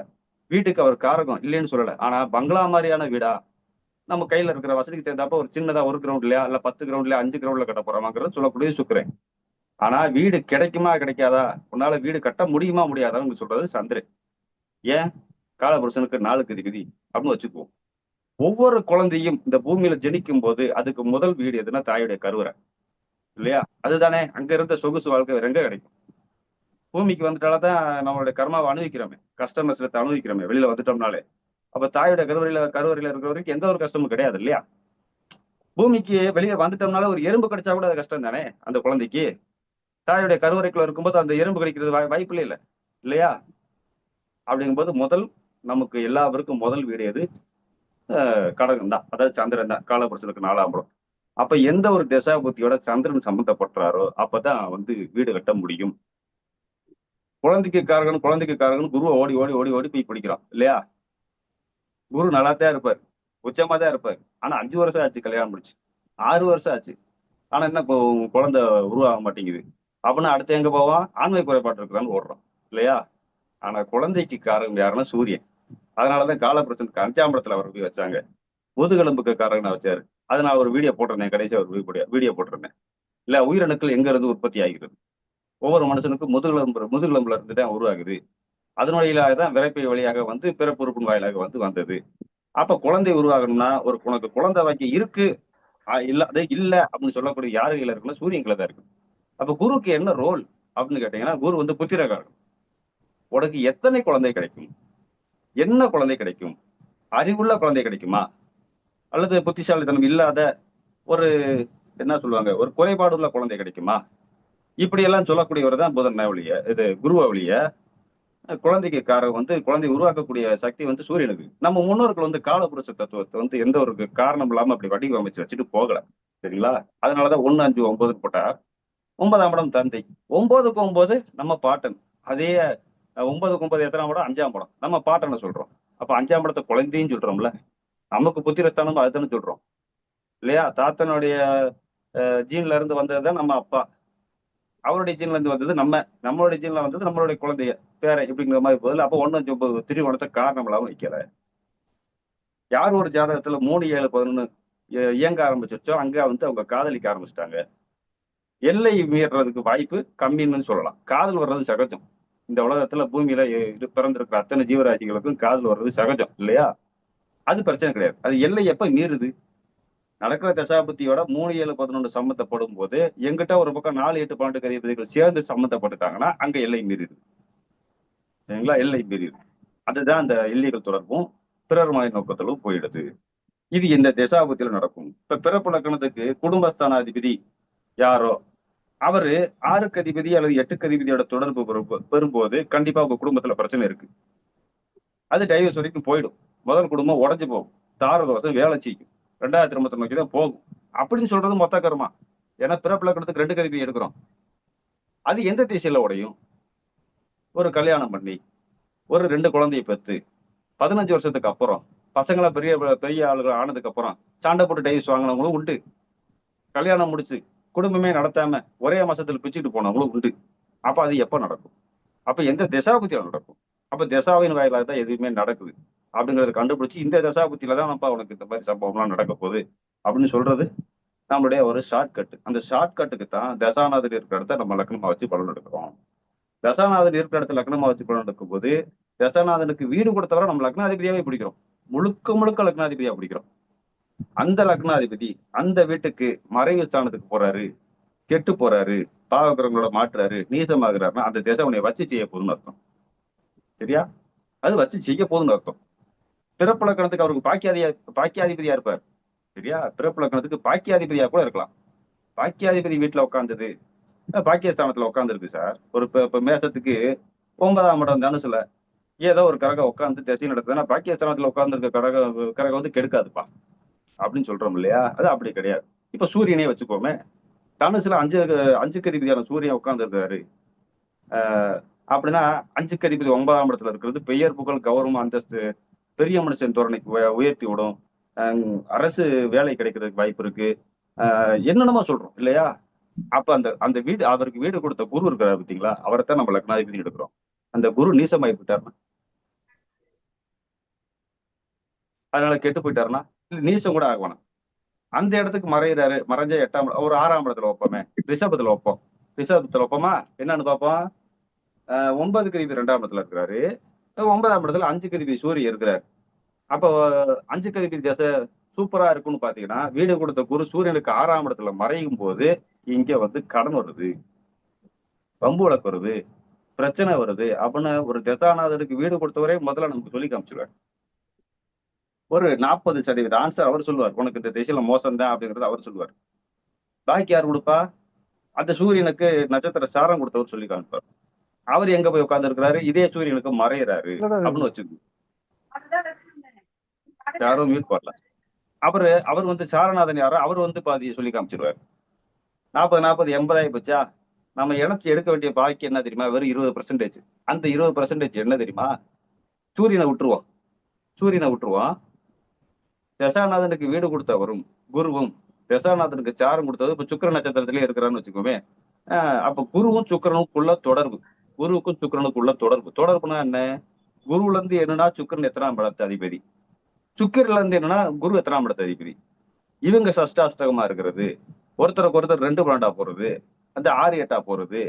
வீட்டுக்கு அவர் காரகம், இல்லைன்னு சொல்லல. ஆனா பங்களா மாதிரியான வீடா, நம்ம கையில இருக்கிற வசதிக்கு தகுந்தாப்ப ஒரு சின்னதா 1 கிரவுண்ட்லயா இல்ல 10 கிரவுண்ட்லயா 5 கிரவுண்ட்ல கட்ட போறாங்கிறது சொல்லக்கூடிய சுக்கிரன். ஆனா வீடு கிடைக்குமா கிடைக்காதா, உன்னால வீடு கட்ட முடியுமா முடியாதான்னு சொல்றது சந்திரன். ஏன்? காலபுருஷனுக்கு 4 அதிபதி அப்படின்னு வச்சுக்குவோம். ஒவ்வொரு குழந்தையும் இந்த பூமியில ஜனிக்கும் போது அதுக்கு முதல் வீடு எதுனா தாயுடைய கருவறை இல்லையா? அதுதானே. அங்க இருந்த சொகுசு வாழ்க்கை வேற எங்க கிடைக்கும்? பூமிக்கு வந்துட்டால்தான் நம்மளுடைய கர்மாவை அனுபவிக்கிறோமே, கஷ்ட நஷ்டத்தை அனுபவிக்கிறோமே வெளியில வந்துட்டோம்னாலே. அப்ப தாயோட கருவறையில இருக்கிற வரைக்கும் எந்த ஒரு கஷ்டமும் கிடையாது இல்லையா? பூமிக்கு வெளியே வந்துட்டோம்னால ஒரு எறும்பு கடிச்சா கூட அது கஷ்டம் தானே அந்த குழந்தைக்கு. தாயுடைய கருவறைக்குள்ள இருக்கும்போது அந்த எறும்பு கடிக்கிறது வாய்ப்பு இல்லை இல்லையா? அப்படிங்கும்போது முதல் நமக்கு எல்லாருக்கும் முதல் வீடு எது? கடகம் தான், அதாவது சந்திரன் தான். காலபுருஷனுக்கு 4ஆம் இடம். அப்ப எந்த ஒரு திசா புத்தியோட சந்திரன் சம்பந்தப்பட்டாரோ அப்பதான் வீடு கட்ட முடியும். குழந்தைக்கு காரகன் குருவை ஓடி ஓடி ஓடி ஓடி போய் பிடிக்கிறான் இல்லையா? குரு நல்லாத்தான் இருப்பார், உச்சமா தான் இருப்பார். ஆனா 5 வருஷம் ஆச்சு கல்யாணம் முடிச்சு, 6 வருஷம் ஆச்சு. ஆனா என்ன குழந்தை உருவாக மாட்டேங்குது அப்படின்னா அடுத்து எங்க போவான்? ஆண்மை குறைபாட்டு இருக்கிறான்னு ஓடுறான் இல்லையா? ஆனா குழந்தைக்கு காரகம் யாருன்னா சூரியன். அதனாலதான் காலபுருஷனுக்கு 5ஆம் இடத்துல அவர் போய் வச்சாங்க. முதுகெலும்புக்கு காரகனை வச்சாரு. அதை நான் ஒரு வீடியோ போட்டிருந்தேன், கடைசியா ஒரு வீடியோ போட்டிருந்தேன் இல்ல. உயிரணுக்கள் எங்க இருந்து உற்பத்தி ஆகிறது? ஒவ்வொரு மனுஷனுக்கும் முதுகெலும்புல இருந்து தான் உருவாகுது. அதனுடைய தான் விரைப்பை வழியாக பிறப்பு உறுப்பின் வாயிலாக வந்தது. அப்ப குழந்தை உருவாகணும்னா உனக்கு குழந்தை வாக்கியம் இருக்கு இல்ல அப்படின்னு சொல்லக்கூடிய யாரு கையில இருக்குன்னா சூரியன் கையில தான் இருக்கு. அப்ப குருக்கு என்ன ரோல் அப்படின்னு கேட்டீங்கன்னா, குரு புத்திரகாரகம். உனக்கு எத்தனை குழந்தை கிடைக்கும், என்ன குழந்தை கிடைக்கும், அறிவுள்ள குழந்தை கிடைக்குமா, அல்லது புத்திசாலித்தனம் இல்லாத ஒரு என்ன சொல்லுவாங்க ஒரு குறைபாடு உள்ள குழந்தை கிடைக்குமா? இப்படி எல்லாம் சொல்லக்கூடியவர் தான் புதன் ஒழிய, இது குருவ ஒழிய குழந்தைக்கு குழந்தை உருவாக்கக்கூடிய சக்தி வந்து சூரியனுக்கு. நம்ம முன்னோர்கள் வந்து காலபுருஷ தத்துவத்தை வந்து எந்த ஒரு காரணம் இல்லாம அப்படி வடிவமைச்சு வச்சுட்டு போகல. சரிங்களா? அதனாலதான் 1, 5, 9 போட்டா 9ஆம் இடம் தந்தை. 9க்கு 9 நம்ம பாட்டன். அதே 9க்கு 9 எத்தனாம் இடம்? 5ஆம் இடம். நம்ம பாட்டனை சொல்றோம். அப்ப 5ஆம் இடத்தை குழந்தைன்னு சொல்றோம்ல. நமக்கு புத்திரஸ்தானம் அதுதானே சொல்றோம் இல்லையா? தாத்தனுடைய ஜீன்ல இருந்து வந்ததுதான் நம்ம அப்பா. அவருடைய ஜீன்ல இருந்து வந்தது நம்மளுடைய ஜீன்ல வந்தது நம்மளுடைய குழந்தைய பேரை இப்படிங்கிற மாதிரி போதில். அப்போ 1, 5, 9 திரிகோணத்தை காரணம் இல்லாம வைக்கல. யார் ஒரு ஜாதகத்துல 3, 7, 11 இயங்க ஆரம்பிச்சிருச்சோ அங்க வந்து அவங்க காதலிக்க ஆரம்பிச்சிட்டாங்க. எல்லை மீறதுக்கு வாய்ப்பு கம்மின்னு சொல்லலாம். காதல் வர்றது சகஜம். இந்த உலகத்துல பூமியில பிறந்திருக்கிற அத்தனை ஜீவராசிகளுக்கும் காதல் வர்றது சகஜம் இல்லையா? அது பிரச்சனை கிடையாது. அது எல்லை எப்ப மீறுது? நடக்கிற தசாபுத்தியோட 3, 7, 11 சம்மந்தப்படும் போது எங்கிட்ட ஒரு பக்கம் 4, 8, 12 அதிபதிகள் சேர்ந்து சம்மந்தப்பட்டுட்டாங்கன்னா அங்க எல்லை மீறிடுது. சரிங்களா? எல்லை மீறிடுது. அதுதான் அந்த எல்லைகள் தொடர்பும் பிறர் மனை நோக்கத்திலும் போயிடுது. இது இந்த தசாபுத்தியில நடக்கும். இப்ப பிறப்பு லக்கணத்துக்கு குடும்பஸ்தானாதிபதி யாரோ அவரு 6க்கு அதிபதி அல்லது 8க்கு அதிபதியோட தொடர்பு பெறும்போது கண்டிப்பா உங்க குடும்பத்துல பிரச்சனை இருக்கு. அது டைவர்ஸ் வரைக்கும் போயிடும். முதல் குடும்பம் உடஞ்சு போகும். தாரதோஷம் வேலை செய்யும். 2வது திருமணத்தை நோக்கி தான் போகும் அப்படின்னு சொல்றது மொத்த கர்மா. ஏன்னா பிறப்பு லக்கணத்துக்கு 2 அதிபதி எடுக்கிறோம். அது எந்த திசையில உடையும்? ஒரு கல்யாணம் பண்ணி ஒரு 2 குழந்தையை பெற்று 15 வருஷத்துக்கு அப்புறம் பசங்களை பெரிய பெரிய ஆளுகள் ஆனதுக்கு அப்புறம் சண்டை போட்டு டைவர்ஸ் வாங்கினவங்களும் உண்டு. கல்யாணம் முடிச்சு குடும்பமே நடத்தாம ஒரே மாசத்துல பிச்சுட்டு போனவங்களும் உண்டு. அப்ப அது எப்ப நடக்கும்? அப்ப எந்த தசாபுத்தியில நடக்கும்? அப்ப தசாவின் வாயிலாக தான் எதுவுமே நடக்குது அப்படிங்கறத கண்டுபிடிச்சு இந்த தசாபுத்தியில தான் நம்ம உனக்கு இந்த மாதிரி சம்பவம்லாம் நடக்க போகுது அப்படின்னு சொல்றது நம்மளுடைய ஒரு ஷார்ட்கட். அந்த ஷார்ட்கட்டுக்கு தான் தசாநாதன் இருக்கிற இடத்த நம்ம லக்னமா வச்சு பலன் எடுக்கிறோம். தசாநாதன் இருக்கிற இடத்துல லக்னமா வச்சு பலன் எடுக்கும் போது தசாநாதனுக்கு வீடு கொடுத்தவரை நம்ம லக்னாதிபதியாவே பிடிக்கிறோம். முழுக்க முழுக்க லக்னாதிபதியா பிடிக்கிறோம். அந்த லக்னாதிபதி அந்த வீட்டுக்கு மறைவு ஸ்தானத்துக்கு போறாரு, கெட்டு போறாரு, பாவகிரகங்களோட மாற்றுறாரு, நீசமாகிறாருன்னா அந்த திசை உன்னை வச்சு செய்ய போதுன்னு அர்த்தம். சரியா? அது வச்சு செய்ய போதுன்னு அர்த்தம். பிறப்பு லக்கணத்துக்கு அவருக்கு பாக்கியாதிபதியா இருப்பார். சரியா? பிறப்பு லக்கணத்துக்கு பாக்கியாதிபதியா கூட இருக்கலாம். பாக்கியாதிபதி வீட்டுல உட்கார்ந்தது பாக்கியஸ்தானத்துல உட்காந்துருக்கு சார். ஒரு இப்ப மேசத்துக்கு 9ஆம் இடம் தனுசுல ஏதோ ஒரு கரகம் உட்காந்து திசை நடக்குதுன்னா பாக்கியஸ்தானத்துல உட்கார்ந்துருக்க கரகம் வந்து கெடுக்காதுப்பா அப்படின்னு சொல்றோம் இல்லையா? அது அப்படி கிடையாது. இப்ப சூரியனே வச்சுக்கோமே, தனுசுல 5க்கு அதிபதியான சூரியன் உட்கார்ந்து இருக்காரு அப்படின்னா 5க்கு அதிபதி 9ஆம் இடத்துல இருக்கிறது பெயர் புகழ் கௌரவம் அந்தஸ்து பெரிய மனுஷன் தோரணைக்கு உயர்த்தி விடும். அரசு வேலை கிடைக்கிறதுக்கு வாய்ப்பு இருக்கு. என்னென்னமா சொல்றோம் இல்லையா? அப்ப அந்த வீடு அவருக்கு வீடு கொடுத்த குரு இருக்கிறார் பார்த்தீங்களா? அவரைத்தான் நம்ம லக்னாதிபதி எடுக்கிறோம். அந்த குரு நீசமாயி போயிட்டாருன்னா, அதனால கெட்டு போயிட்டாருன்னா இல்ல நீசம் கூட ஆகணும். அந்த இடத்துக்கு மறையிறாரு. மறைஞ்ச 8ஆம் ஒரு 6ஆம் இடத்துல வைப்போமே, ரிஷபத்துல வைப்போம். ரிஷபத்துல வைப்போமா? என்னன்னு பார்ப்போம். 9க்கு அதிபதி 2ஆம் இடத்துல இருக்கிறாரு. 9ஆம் இடத்துல 5க்கு அதிபதி சூரியன் இருக்கிறாரு. அப்போ 5க்கு அதிபதி தசை சூப்பரா இருக்குன்னு பாத்தீங்கன்னா வீடு கொடுத்த குரு சூரியனுக்கு 6ஆம் இடத்துல மறையும் போது இங்க வந்து கடன் வருது, வம்பு வழக்கு வருது, பிரச்சனை வருது அப்படின்னு ஒரு தசாநாதனுக்கு வீடு கொடுத்தவரே முதல்ல நமக்கு சொல்லி காமிச்சிருவாரு. ஒரு 40% ஆன்சர் அவர் சொல்லுவார். உனக்கு இந்த திசையில மோசம் தான் அப்படிங்கறது அவர் சொல்லுவார். பாக்கி யார் கொடுப்பா? அந்த சூரியனுக்கு நட்சத்திர சாரம் கொடுத்தவர் சொல்லி காமிப்பார். அவர் எங்க போய் உட்கார்ந்து இருக்கிறாரு? இதே சூரியனுக்கு மறையிறாரு அப்படின்னு வச்சுக்கோங்க. யாரும் மியூட் பண்ணல. அவர் வந்து சாரநாதன் யாரோ அவர் வந்து பாதியை சொல்லி காமிச்சிருவாரு. 40 80 ஆகி போச்சா? நம்ம இணைச்சு எடுக்க வேண்டிய பாக்கி என்ன தெரியுமா? வெறும் 20%. அந்த 20% என்ன தெரியுமா? சூரியனை விட்டுருவோம். தசாநாதனுக்கு வீடு கொடுத்தவரும் குருவும் தசாநாதனுக்கு சாரம் கொடுத்தது இப்ப சுக்கிர நட்சத்திரத்திலே இருக்கிறான்னு வச்சுக்கோமே. அப்ப குருவும் சுக்கிரனுக்குள்ள தொடர்பு, குருவுக்கும் சுக்கிரனுக்குள்ள தொடர்புனா என்ன? குருவுல இருந்து என்னன்னா சுக்கிரன் எத்தனாம் இடத்து அதிபதி, சுக்கிரன்ல இருந்து என்னன்னா குரு எத்தனாம் இடத்து அதிபதி. இவங்க சஷ்டாஷ்டகமா இருக்கிறது, ஒருத்தருக்கு ஒருத்தர் 2 12 போறது, அந்த 6 8 போறது,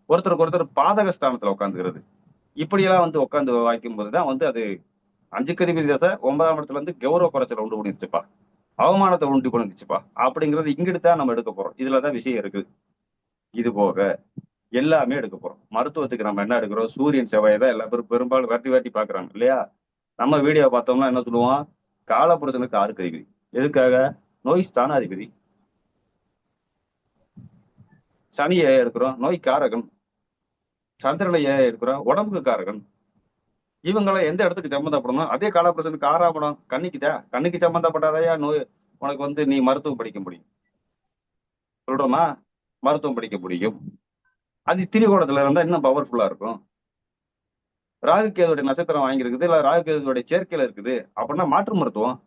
ஒருத்தருக்கு ஒருத்தர் பாதக ஸ்தானத்துல உட்காந்துக்கிறது. இப்படியெல்லாம் வந்து உட்காந்து வாய்க்கும் போதுதான் வந்து அது 5க்கு அதிபதி தசை 9ஆம் இடத்துல இருந்து கௌரவ குறைச்சல உண்டு பண்ணிருச்சுப்பா, அவமானத்தை உண்டு பண்ணிருச்சுப்பா அப்படிங்கிறது இங்கிட்டு தான் நம்ம எடுக்க போறோம். இதுலதான் விஷயம் இருக்குது. இது போக எல்லாமே எடுக்க போறோம். மருத்துவத்துக்கு நம்ம என்ன எடுக்கிறோம்? சூரியன் செவ்வாயை தான் எல்லா பேரும் பெரும்பாலும் வாட்டி பாக்குறாங்க இல்லையா? நம்ம வீடியோ பார்த்தோம்னா என்ன சொல்லுவோம்? காலபுருஷனுக்கு 6க்கு அதிபதி. எதுக்காக? நோய் ஸ்தானாதிபதி. சனியை எடுக்கிறோம், நோய் காரகன். சந்திரனை எடுக்கிறோம், உடம்புக்கு காரகன். இவங்களை எந்த இடத்துக்கு சம்மந்தப்படணும்? அதே காலபுருஷனுக்கு 6ஆம் இடம் கண்ணிக்கு சம்மந்தப்பட்டாதையா நோய் உனக்கு வந்து நீ மருத்துவம் படிக்க முடியும். சொல்றோமா? மருத்துவம் படிக்க முடியும். அது திரிகோணத்துல இருந்தா இன்னும் பவர்ஃபுல்லா இருக்கும். ராகு கேதுடைய நட்சத்திரம் வாங்கியிருக்குது, இல்ல ராகு கேதுடைய சேர்க்கையில இருக்குது அப்படின்னா மாற்று மருத்துவம்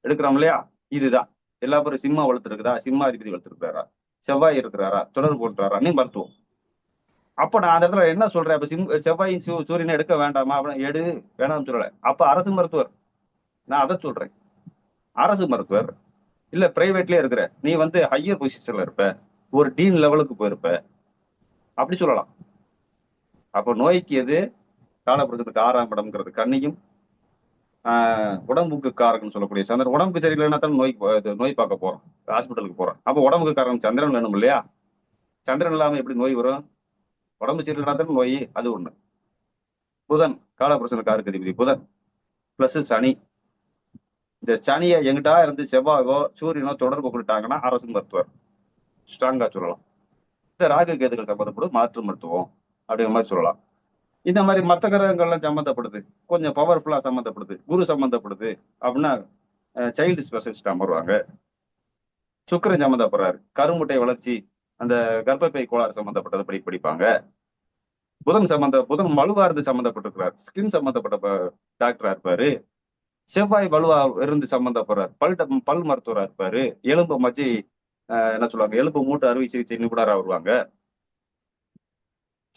எடுக்கிறோம் இல்லையா? இதுதான். எல்லா பேரும் சிம்ம வளர்த்துருக்குதா, சிம்ம அதிபதி வளர்த்துருக்காரா, செவ்வாய் இருக்கிறாரா, தொடர்பு போட்டுறாரா, நீ மருத்துவம். அப்ப நான் அந்த இடத்துல என்ன சொல்றேன்? அப்ப செவ்வாயின் சூரியனை எடுக்க வேண்டாமா? அப்படின்னு எடு, வேணாம்னு சொல்லல. அப்ப அரசு மருத்துவர், நான் அதை சொல்றேன். அரசு மருத்துவர் இல்ல பிரைவேட்லயே இருக்கிற நீ வந்து ஹையர் பொசிஷன்ல இருப்ப, ஒரு டீன் லெவலுக்கு போயிருப்ப, அப்படி சொல்லலாம். அப்ப நோய்க்கு எது காலபுருஷத்துக்கு 6ஆம் இடம்ங்கிறது கண்ணியும், உடம்புக்கு காரகம்னு சொல்லக்கூடிய சந்திரன். உடம்புக்கு சரியில்லைன்னா தான் நோய் பார்க்க போறோம், ஹாஸ்பிட்டலுக்கு போறோம். அப்ப உடம்புக்கு காரகம் சந்திரன் வேணும் இல்லையா? சந்திரன் இல்லாம எப்படி நோய் வரும்? உடம்பு சரியில்லைனா தான் நோய். அது ஒண்ணு. புதன் காலபுருஷனுக்கு 6க்கு அதிபதி புதன் பிளஸ் சனி. இந்த சனியை எங்கிட்டா இருந்து செவ்வாயோ சூரியனோ தொடர்பு கொண்டுட்டாங்கன்னா அரசு மருத்துவர் ஸ்ட்ராங்கா சொல்லலாம். இந்த ராகு கேதுகள் சம்மந்தப்படும் மாற்று மருத்துவம் அப்படிங்கிற மாதிரி சொல்லலாம். இந்த மாதிரி மற்ற கிரகங்கள்லாம் சம்மந்தப்படுது, கொஞ்சம் பவர்ஃபுல்லா சம்மந்தப்படுது, குரு சம்மந்தப்படுது அப்படின்னா சைல்டு ஸ்பெஷலிஸ்ட் அமருவாங்க. சுக்கிரன் சம்மந்தப்படுறாரு, கருமுட்டை வளர்ச்சி, அந்த கர்ப்பப்பை கோளாறு சம்மந்தப்பட்டதை படிப்பாங்க. புதன் வலுவா இருந்து சம்மந்தப்பட்டிருக்கிறார், ஸ்கின் சம்மந்தப்பட்ட டாக்டரா இருப்பாரு. செவ்வாய் வலுவா இருந்து சம்மந்தப்படுறார், பல் மருத்துவரா இருப்பாரு. எலும்பு மச்சி என்ன சொல்லுவாங்க, எலும்பு மூட்டு அறுவை சிகிச்சை நிபுணரா வருவாங்க.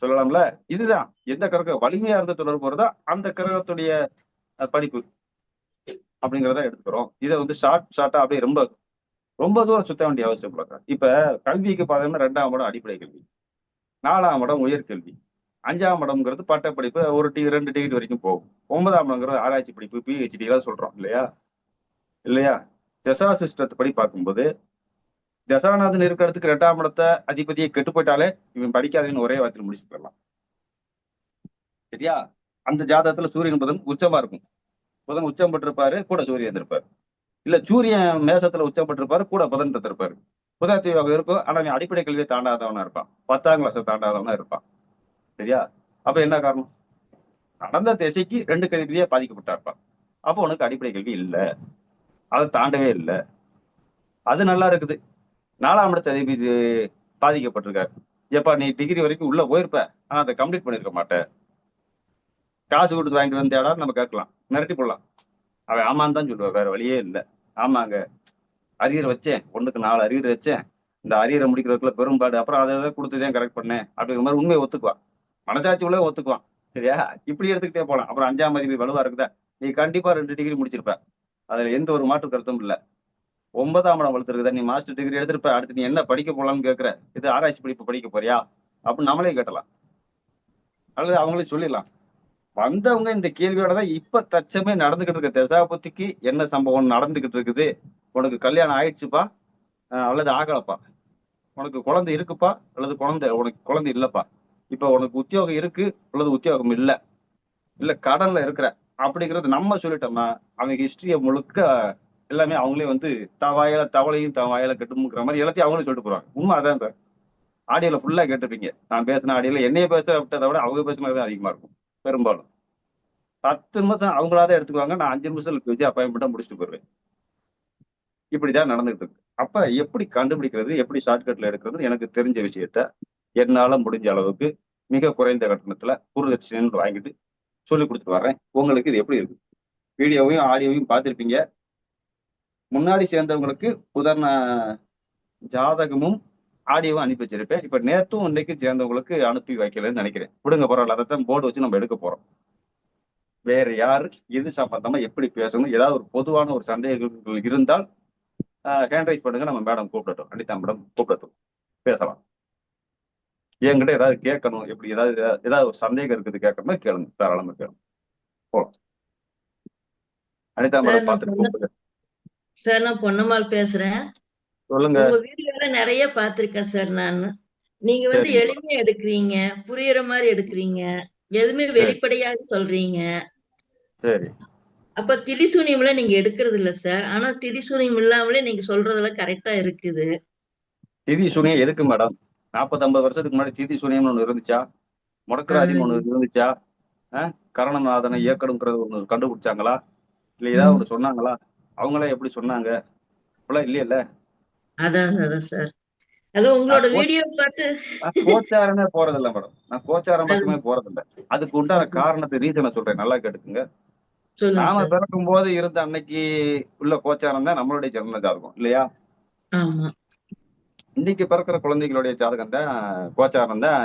சொல்லலாம்ல. இதுதான் எந்த கிரகம் வலிமையா இருந்து தொடர்பு வருதோ அந்த கிரகத்துடைய படிப்பு அப்படிங்கிறத எடுத்துக்கிறோம். இதை வந்து ஷார்ட்டா அப்படியே ரொம்ப தூரம் சுத்த வேண்டிய அவசியம் இல்லை. இப்ப கல்விக்கு பார்த்தீங்கன்னா 2ஆம் இடம் அடிப்படை கல்வி, 4ஆம் இடம் உயர்கல்வி, 5ஆம் இடம்ங்கிறது பட்ட படிப்பு, 2 டிகிரி வரைக்கும் போகும். 9ஆம் இடம்ங்கிறது ஆராய்ச்சி படிப்பு, PhD எல்லாம் சொல்றோம் இல்லையா? தசா சிஸ்டத்தை படி பார்க்கும்போது தசாநாதன் இருக்கிறதுக்கு 2ஆம் இடத்தை அதிபதியை கெட்டு போயிட்டாலே இவன் படிக்காதன்னு ஒரே வார்த்தையில் முடிச்சுக்கலாம். சரியா? அந்த ஜாதகத்துல சூரியன் புதன் உச்சமா இருக்கும். புதன் உச்சம் பெற்றிருப்பாரு, கூட சூரியன் இருப்பாரு. இல்ல சூரியன் மேசத்துல உச்சம் பெற்றிருப்பாரு, கூட புதன் இருப்பாரு. புதன் யோகம் இருக்கும், ஆனா நீ அடிப்படை கல்வியை தாண்டாதவனா இருப்பான், 10ஆம் கிளாஸை தாண்டாதவனா இருப்பான். சரியா? அப்ப என்ன காரணம்? நடந்த திசைக்கு 2 கல்வியே பாதிக்கப்பட்டா இருப்பான். அப்போ உனக்கு அடிப்படை கல்வி இல்லை, அதை தாண்டவே இல்லை. அது நல்லா இருக்குது. 4ஆம் இடத்து அதிபதி பாதிக்கப்பட்டிருக்காரு. எப்பா நீ டிகிரி வரைக்கும் உள்ள போயிருப்ப, ஆனா அதை கம்ப்ளீட் பண்ணிருக்க மாட்டேன். காசு கொடுத்து வாங்கிட்டு வந்தேடா நம்ம கேட்கலாம், மிரட்டி போடலாம். அவன் ஆமான்னு தான் சொல்லுவான், வேற வழியே இல்லை. ஆமாங்க, அரியர் வச்சேன், 1க்கு 4 அரியர் வச்சேன், இந்த அரியரை முடிக்கிறதுக்குள்ள பெரும்பாடு, அப்புறம் அதை கொடுத்துதான் கரெக்ட் பண்ணேன் அப்படிங்கிற மாதிரி உண்மையை ஒத்துக்குவான், மனசாட்சி உள்ள ஒத்துக்குவான். சரியா? இப்படி எடுத்துக்கிட்டே போலாம். அப்புறம் 5ஆம் அதிபதி வலுவா இருக்குதா, நீ கண்டிப்பா 2 டிகிரி முடிச்சிருப்ப, அதுல எந்த ஒரு மாற்று கருத்தும் இல்லை. 9ஆம் இடம் வளர்த்துருக்குதா, நீ மாஸ்டர் டிகிரி எடுத்திருப்ப, அடுத்து நீ என்ன படிக்க போலான்னு கேட்கிற, இது ஆராய்ச்சி படிப்பு படிக்க போறியா அப்படின்னு நம்மளே கேட்டலாம், அல்லது அவங்களே சொல்லிடலாம். வந்தவங்க இந்த கேள்வியோட தான் இப்ப தச்சமே நடந்துகிட்டு இருக்க தசாபுத்திக்கு என்ன சம்பவம் நடந்துகிட்டு இருக்குது. உனக்கு கல்யாணம் ஆயிடுச்சுப்பா அல்லது ஆகலப்பா, உனக்கு குழந்தை இருக்குப்பா அல்லது உனக்கு குழந்தை இல்லப்பா, இப்ப உனக்கு உத்தியோகம் இருக்கு அல்லது உத்தியோகம் இல்ல கடன்ல இருக்கிற அப்படிங்கிறது நம்ம சொல்லிட்டோம்னா அவங்க ஹிஸ்டரிய முழுக்க எல்லாமே அவங்களே வந்து தவளையும் தவாயில கெட்டுமுக்கிற மாதிரி எல்லாத்தையும் அவங்களே சொல்லிட்டு போறாங்க. உண்மை அதான் சார். ஆடியோல ஃபுல்லா கேட்டிருப்பீங்க. நான் பேசின ஆடியோல என்னைய பேச விட்டதை விட அவங்க பேசினது அதிகமா இருக்கும். பெரும்பாலும் 10 நிமிஷம் அவங்களாதான் எடுத்துக்குவாங்க, நான் 5 நிமிஷம் வச்சு அப்பாயின்மெண்ட்டா முடிச்சுட்டு போயிருவேன். இப்படிதான் நடந்துட்டு இருக்கு. அப்ப எப்படி கண்டுபிடிக்கிறது, எப்படி ஷார்ட்கட்ல எடுக்கிறது, எனக்கு தெரிஞ்ச விஷயத்த என்னால முடிஞ்ச அளவுக்கு மிக குறைந்த கட்டணத்துல குருதட்சிணை வாங்கிட்டு சொல்லி கொடுத்துட்டு வர்றேன். உங்களுக்கு இது எப்படி இருக்கு? வீடியோவையும் ஆடியோவையும் பார்த்திருப்பீங்க. முன்னாடி சேர்ந்தவங்களுக்கு உதாரண ஜாதகமும் ஆடியோவும் அனுப்பி வச்சிருப்பேன். இப்ப நேற்றும் இன்னைக்கு சேர்ந்தவங்களுக்கு அனுப்பி வைக்கலன்னு நினைக்கிறேன். விடுங்க, பரவாயில்ல. அதைத்தான் போர்டு வச்சு நம்ம எடுக்க போறோம். வேற யாரு எது சம்பந்தமா எப்படி பேசணும், ஏதாவது ஒரு பொதுவான ஒரு சந்தேகங்கள் இருந்தால் ஹேண்ட் ரைஸ் பண்ணுங்க, நம்ம மேடம் கூப்பிடட்டும், அனிதா மேடம் கூப்பிடட்டும், பேசலாம். என்கிட்ட ஏதாவது கேட்கணும், எப்படி ஏதாவது ஒரு சந்தேகம் இருக்குது கேட்கணுமா கேளுங்க, தாராளமா கேளுங்க. போலாம். அனிதா மேடம் பார்த்துட்டு கூப்பிடுங்க. சார் நான் பொன்னம்மாள் பேசுறேன். சொல்லுங்க. உங்க வீடியோல நிறைய பார்த்திருக்கேன் சார். நீங்க வந்து எளிமையா எடுக்கிறீங்க, புரியுற மாதிரி எடுக்கிறீங்க, எதுவுமே வெளிப்படையாக சொல்றீங்க. சரி. அப்ப திரிசூனியம்ல நீங்க எடுக்கிறது இல்ல சார். ஆனா திரிசூனியம் இல்லாமலே நீங்க சொல்றதெல்லாம் கரெக்டா இருக்குது. திதி சூனியம் எதுக்கு மேடம்? 40-50 வருஷத்துக்கு முன்னாடி திதி சூனியம்னு ஒண்ணு இருந்துச்சா? முடக்கராஜின்னு ஒண்ணு இருந்துச்சா? கரணநாதனை இயக்கணுங்கிறது ஒண்ணு கண்டுபிடிச்சாங்களா? இல்ல ஏதாவது ஒண்ணு சொன்னாங்களா? அவங்களே எப்படி சொன்னாங்க? இப்பெல்லாம் இல்லையல்ல. அதான் சார். அது உங்களோட வீடியோ பார்த்து நான் கோச்சாரமே போறதில்ல மேடம். நான் கோச்சாரம் மட்டுமே போறதில்ல. அதுக்கு உண்டான காரணத்தை ரீசனை சொல்றேன், நல்லா கேட்டுக்குங்க. நாம பிறக்கும் போது இருந்த அன்னைக்கு உள்ள கோச்சாரம் தான் நம்மளுடைய ஜன்ம ஜாதகம் இல்லையா? இன்னைக்கு பிறக்கிற குழந்தைகளுடைய ஜாதகம் தான் கோச்சாரம் தான்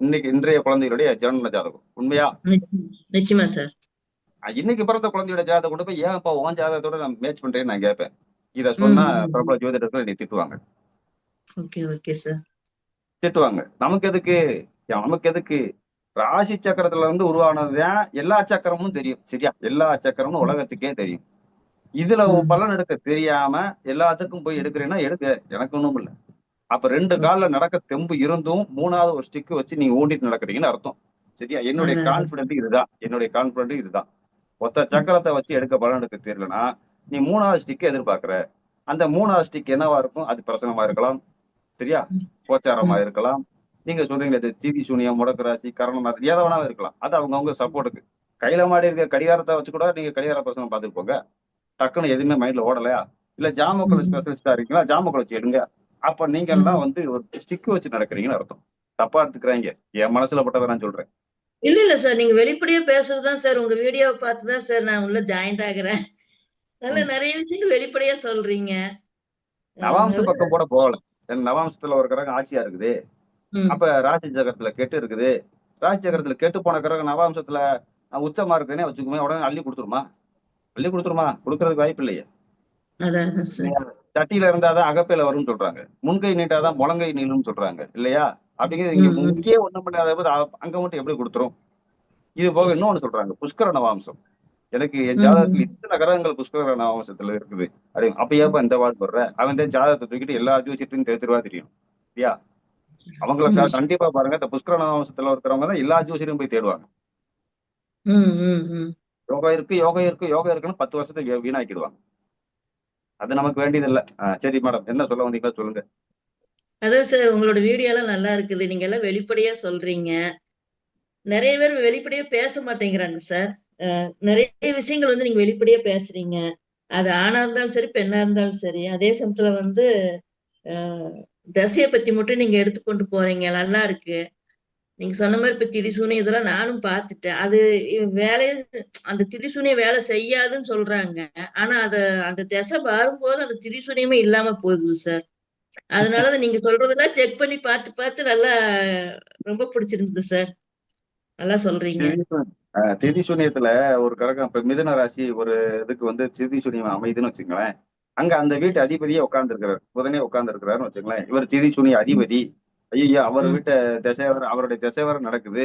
இன்றைய குழந்தைகளுடைய ஜன்ம ஜாதகம். உண்மையா? நிச்சயமா சார். இன்னைக்கு பிறந்த குழந்தையோட ஜாதகம் கூட போய் ஏன்ப்பா உன் ஜாதகத்தோட நான் மேட்ச் பண்றேன்னு நான் கேட்பேன். இத சொன்னா பிரபல ஜோதிடர்கள் என்னை திட்டுவாங்க. திட்டுவாங்க. நமக்கு எதுக்கு ராசி சக்கரத்துல இருந்து உருவானதுதான் எல்லா சக்கரமும் தெரியும். சரியா? எல்லா சக்கரமும் உலகத்துக்கே தெரியும். இதுல பலன் எடுக்க தெரியாம எல்லாத்துக்கும் போய் எடுக்கிறேன்னா எடுக்க, எனக்கு ஒண்ணும் இல்லை. அப்ப 2 கால்ல நடக்க தெம்பு இருந்தும் 3வது ஒரு ஸ்டிக் வச்சு நீங்க ஊண்டிட்டு நடக்கிறீங்கன்னு அர்த்தம். சரியா? என்னுடைய கான்பிடன்ட் இதுதான். ஒத்த சக்கரத்தை வச்சு எடுக்க பலன் எடுக்க தெரியலன்னா நீ 3வது ஸ்டிக் எதிர்பார்க்கிற. அந்த 3வது ஸ்டிக் என்னவா இருக்கும்? அது பிரசனமா இருக்கலாம். சரியா? கோச்சாரமா இருக்கலாம். நீங்க சொல்றீங்க திதி சூனியம், முடக்கராசி, கரணநாதன், ஏதோ வேணா இருக்கலாம். அது அவங்க சப்போர்ட்டுக்கு. கையில மாடி இருக்க கடிகாரத்தை வச்சு கூட நீங்க கடிகார பிரசனம் பார்த்துட்டு போங்க. டக்குன்னு எதுவுமே மைண்ட்ல ஓடலையா? இல்ல ஜாமக்கோல ஸ்பெஷலிஸ்டா இருக்கீங்களா? ஜாமக்கோல வச்சு எடுங்க. அப்ப நீங்க எல்லாம் ஒரு ஸ்டிக் வச்சு நடக்கிறீங்கன்னு அர்த்தம். தப்பா எடுத்துக்கிறாங்க. என் மனசுல பட்டதை நான் சொல்றேன். இல்ல சார், நீங்க வெளிப்படையா பேசுறதுதான் சார். உங்க வீடியோவை பார்த்துதான் சார் நான் உள்ள ஜாயின்ட் ஆகுறேன். நிறைய விஷயங்கள் வெளிப்படையா சொல்றீங்க. நவாம்ச பக்கம் கூட போகல. நவாம்சத்துல ஒரு கிரகம் ஆட்சியா இருக்குது. அப்ப ராசி சக்கரத்துல கெட்டு இருக்குது. ராசி சக்கரத்துல கெட்டு போன கிரகம் நவாம்சத்துல உச்சமா இருக்குன்னே வச்சுக்கோமே, உடனே அள்ளி கொடுத்துருமா? கொடுக்கறதுக்கு வாய்ப்பு இல்லையே. சட்டியில இருந்தாதான் அகப்பையில வரும்னு சொல்றாங்க. முன்கை நீட்டாதான் முழங்கை நீளும்னு சொல்றாங்க இல்லையா? அப்படிங்கிறது இங்க முக்கிய ஒண்ணும் பண்ணாத போது அங்க மட்டும் எப்படி கொடுத்துரும்? இது போக இன்னொன்னு சொல்றாங்க, புஷ்கர நவாம்சம். எனக்கு என் ஜாதகத்துல இத்தனை கிரகங்கள் புஷ்கர நவாம்சத்துல இருக்குது. அப்ப ஏப்பா இந்த வார்த்தை போடுற? அவன் ஜாதகத்தை தூக்கிட்டு எல்லா ஜோசியத்தையும் தெரிஞ்சிருவா தெரியும் இல்லையா? அவங்களுக்கு கண்டிப்பா பாருங்க, இந்த புஷ்கர நவாம்சத்துல இருக்கிறவங்க தான் எல்லா ஜோசியரையும் போய் தேடுவாங்க. யோகா இருக்குன்னு 10 வருஷத்தை வீணாக்கிடுவாங்க. அது நமக்கு வேண்டியது இல்ல. சரி மேடம், என்ன சொல்ல வந்தீங்களா சொல்லுங்க. அதான் சார், உங்களோட வீடியோ எல்லாம் நல்லா இருக்குது. நீங்க எல்லாம் வெளிப்படையா சொல்றீங்க. நிறைய பேர் வெளிப்படையா பேச மாட்டேங்கிறாங்க சார். நிறைய விஷயங்கள் நீங்க வெளிப்படையா பேசுறீங்க. அது ஆணா இருந்தாலும் சரி, பெண்ணா இருந்தாலும் சரி. அதே சமயத்துல தசையை பத்தி மட்டும் நீங்க எடுத்துக்கொண்டு போறீங்க. நல்லா இருக்கு. நீங்க சொன்ன மாதிரி இப்ப திரிசூனியம் இதெல்லாம் நானும் பார்த்துட்டேன். அது அந்த திரிசூனியம் வேலை செய்யாதுன்னு சொல்றாங்க. ஆனா அந்த திசை வரும்போது அந்த திரிசூனியமே இல்லாம போகுது சார். அதனால நீங்க சொல்றதெல்லாம் செக் பண்ணி பார்த்து நல்லா ரொம்ப பிடிச்சிருந்தது சார். நல்லா சொல்றீங்க. திரிசூனியத்துல ஒரு கிரகம் இப்ப மிதுன ராசி ஒரு இதுக்கு திரிசூனியம் அமைதுன்னு வச்சுங்களேன். அங்க அந்த வீட்டு அதிபதியே உட்கார்ந்து இருக்கிறார், புதனே உட்கார்ந்து இருக்கிறாருன்னு வச்சுங்களேன். இவர் திரிசூனிய அதிபதி. ஐயோ, அவர் வீட்டை அவருடைய திசைவர நடக்குது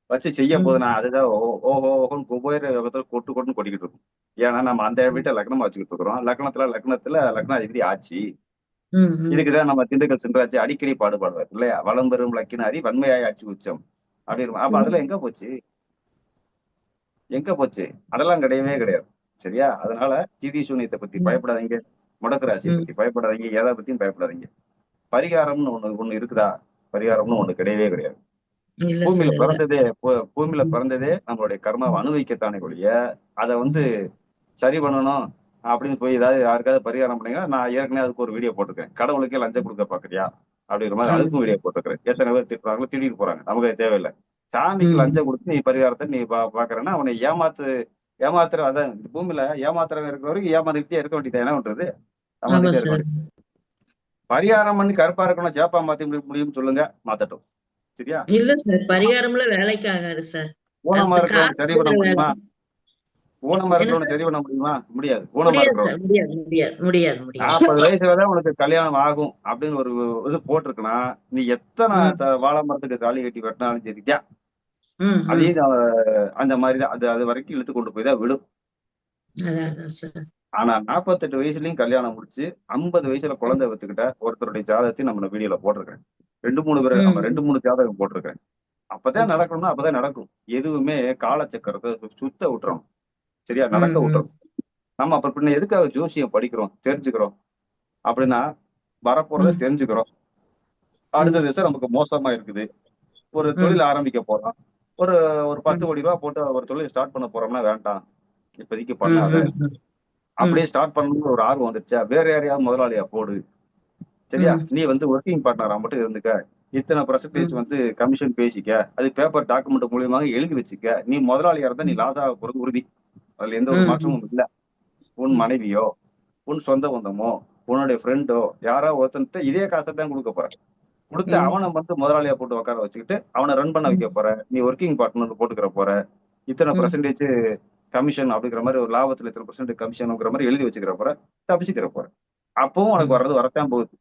வச்சு செய்ய போதுனா அதுதான் ஓஹோன்னு குபேர யோகத்துல கொட்டுன்னு கொட்டிக்கிட்டு இருக்கும். ஏன்னா நம்ம அந்த வீட்டை லக்னமா வச்சுக்கிட்டு இருக்கிறோம். லக்ன அதிபதி ஆட்சி. இதுக்குதான் நம்ம திண்டுக்கல் சென்றாச்சு அடிக்கடி பாடுபாடுவார் இல்லையா? வளம் பெறும் லக்கினாரி வன்மையாய் ஆட்சி உச்சம் அப்படின்னு. அப்ப அதுல எங்க போச்சு? அதெல்லாம் கிடையவே கிடையாது. சரியா? அதனால திதி சூனியத்தை பத்தி பயப்படாதீங்க, முடக்கராசியை பத்தி பயப்படாதீங்க, எதை பத்தியும் பயப்படாதீங்க. பரிகாரம்னு ஒண்ணு இருக்குதா? பரிகாரம்னு ஒண்ணு கிடையவே கிடையாது. பூமியில பிறந்ததே நம்மளுடைய கர்மாவை அனுபவிக்கத்தானே ஒழிய அதை சரி பண்ணணும் அப்படின்னு போய் ஏதாவது யாருக்காவது பரிகாரம் பண்ணீங்கன்னா, நான் ஏற்கனவே அதுக்கு ஒரு வீடியோ போட்டிருக்கேன். கடவுளுக்கே லஞ்சம் கொடுக்க பாக்குறியா அப்படிங்கிற மாதிரி அதுக்கும் வீடியோ போட்டிருக்கிறேன். எத்தனை பேர் திட்டுறாங்களோ திட்டிட்டு போறாங்க. நமக்கு தேவையில்லை. சாமிக்கு லஞ்சம் கொடுத்து நீ பரிகாரத்தை நீ பாக்குறேன்னா அவனை ஏமாத்துற அதான் பூமியில ஏமாத்துறவங்க இருக்கிற வரைக்கும் ஏமாத்திட்டே இருக்க வேண்டியது. என்ன பண்றது? பரிகாரம் பண்ணி கருப்பா இருக்கணும் சேப்பா மாத்தி முடியும்னு சொல்லுங்க, மாத்தட்டும். சரியா? இல்ல சார், பரிகாரம்ல வேலைக்கு ஆகாது சார். ஊனமா இருக்கிறவங்க சரி பண்ண முடியுமா? சரி பண்ண முடியுமா? முடியாது. ஊனமா இருக்கிறவங்க முடியாது. 40 வயசுலதான் உனக்கு கல்யாணம் ஆகும் அப்படின்னு ஒரு இது போட்டிருக்குன்னா நீ எத்தனை வாழை மரத்துக்கு தாலி கட்டி வெட்டினாலும் சரியா, அதையும் அந்த மாதிரிதான் அது வரைக்கும் இழுத்து கொண்டு போய் தான் விடும். ஆனா 48 வயசுலயும் கல்யாணம் முடிச்சு 50 வயசுல குழந்தை வச்சுக்கிட்ட ஒருத்தருடைய ஜாதகத்தையும் நம்ம வீடியோல போட்டிருக்கேன். 2-3 பேர் நம்ம 2-3 ஜாதகம் போட்டிருக்கேன். அப்பதான் நடக்கணும்னா அப்பதான் நடக்கும். எதுவுமே காலச்சக்கரத்தை சுத்த விட்டுறோம். சரியா? நடக்க விட்டுறோம். நம்ம அப்ப பின்ன எதுக்காக ஜோசியம் படிக்கிறோம், தெரிஞ்சுக்கிறோம் அப்படின்னா வரப்போறதை தெரிஞ்சுக்கிறோம். அடுத்த திசை நமக்கு மோசமா இருக்குது. ஒரு தொழில் ஆரம்பிக்க போறோம், ஒரு ஒரு 10 கோடி ரூபா போட்டு ஒரு தொழில் ஸ்டார்ட் பண்ண போறோம்னா வேண்டாம், இப்போதைக்கு பண்ணாத. அப்படியே ஸ்டார்ட் பண்ணணும்னு ஒரு ஆர்வம் வந்துருச்சா, வேற யாரையாவது முதலாளியா போடு. சரியா, நீ வந்து ஒர்க்கிங் பார்ட்னரா மட்டும் இருந்துக்க, இத்தனை பர்சன்டேஜ் வந்து கமிஷன் பேசிக்க, அது பேப்பர் டாக்குமெண்ட் மூலியமாக எழுதி வச்சுக்க. நீ முதலாளியா இருந்தா நீ லாஸ் ஆக போறது உறுதி, அதுல எந்த ஒரு மாற்றமும் இல்லை. உன் மனைவியோ உன் சொந்த பந்தமோ உன்னுடைய ஃப்ரெண்டோ யாரோ ஒருத்தன்ட்டு இதே காசை தான் கொடுக்க போற. கொடுத்து அவனை வந்து முதலாளியா போட்டு உட்கார வச்சுக்கிட்டு அவனை ரன் பண்ண வைக்க போற. நீ ஒர்க்கிங் பார்ட்னர் போட்டுக்கிற போற. இத்தனை பர்சன்டேஜ் கமிஷன் அப்படிங்கிற மாதிரி, ஒரு லாபத்துல இத்தனை பர்சன்ட் கமிஷன்ங்கிற மாதிரி எழுதி வச்சுக்கிற போற, தப்பிச்சுக்கிற போற. அப்பவும் உனக்கு வர்றது வரத்தான் போகுது.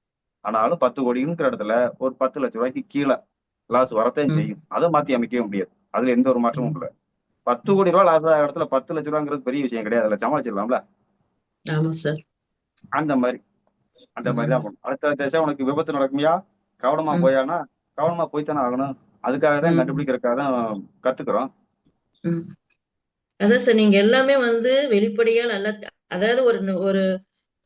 ஆனாலும் 10 கோடிங்கிற இடத்துல ஒரு 10 லட்சம் ரூபாய்க்கு கீழே லாஸ் வரத்தான் செய்யும். அதை மாத்தி அமைக்கவே முடியாது, அதுல எந்த ஒரு மாற்றமும் இல்லை. 10 கோடி ரூபாய் லாஸ் ஆகிற இடத்துல 10 லட்ச ரூபாங்கிறது பெரிய விஷயம் கிடையாது, அதுல சமாளிச்சிடலாம்ல. ஆமா சார். அந்த மாதிரி தான் பண்ணும். அடுத்த திசை உனக்கு விபத்து நடக்குமையா, கவனமா போயானா, கவனமா போய்த்தானே ஆகணும். அதுக்காக தான் கண்டுபிடிக்கிறதுக்காக தான் கத்துக்கிறோம். அதான் சார், நீங்க எல்லாமே வந்து வெளிப்படையா நல்லா அதாவது ஒரு ஒரு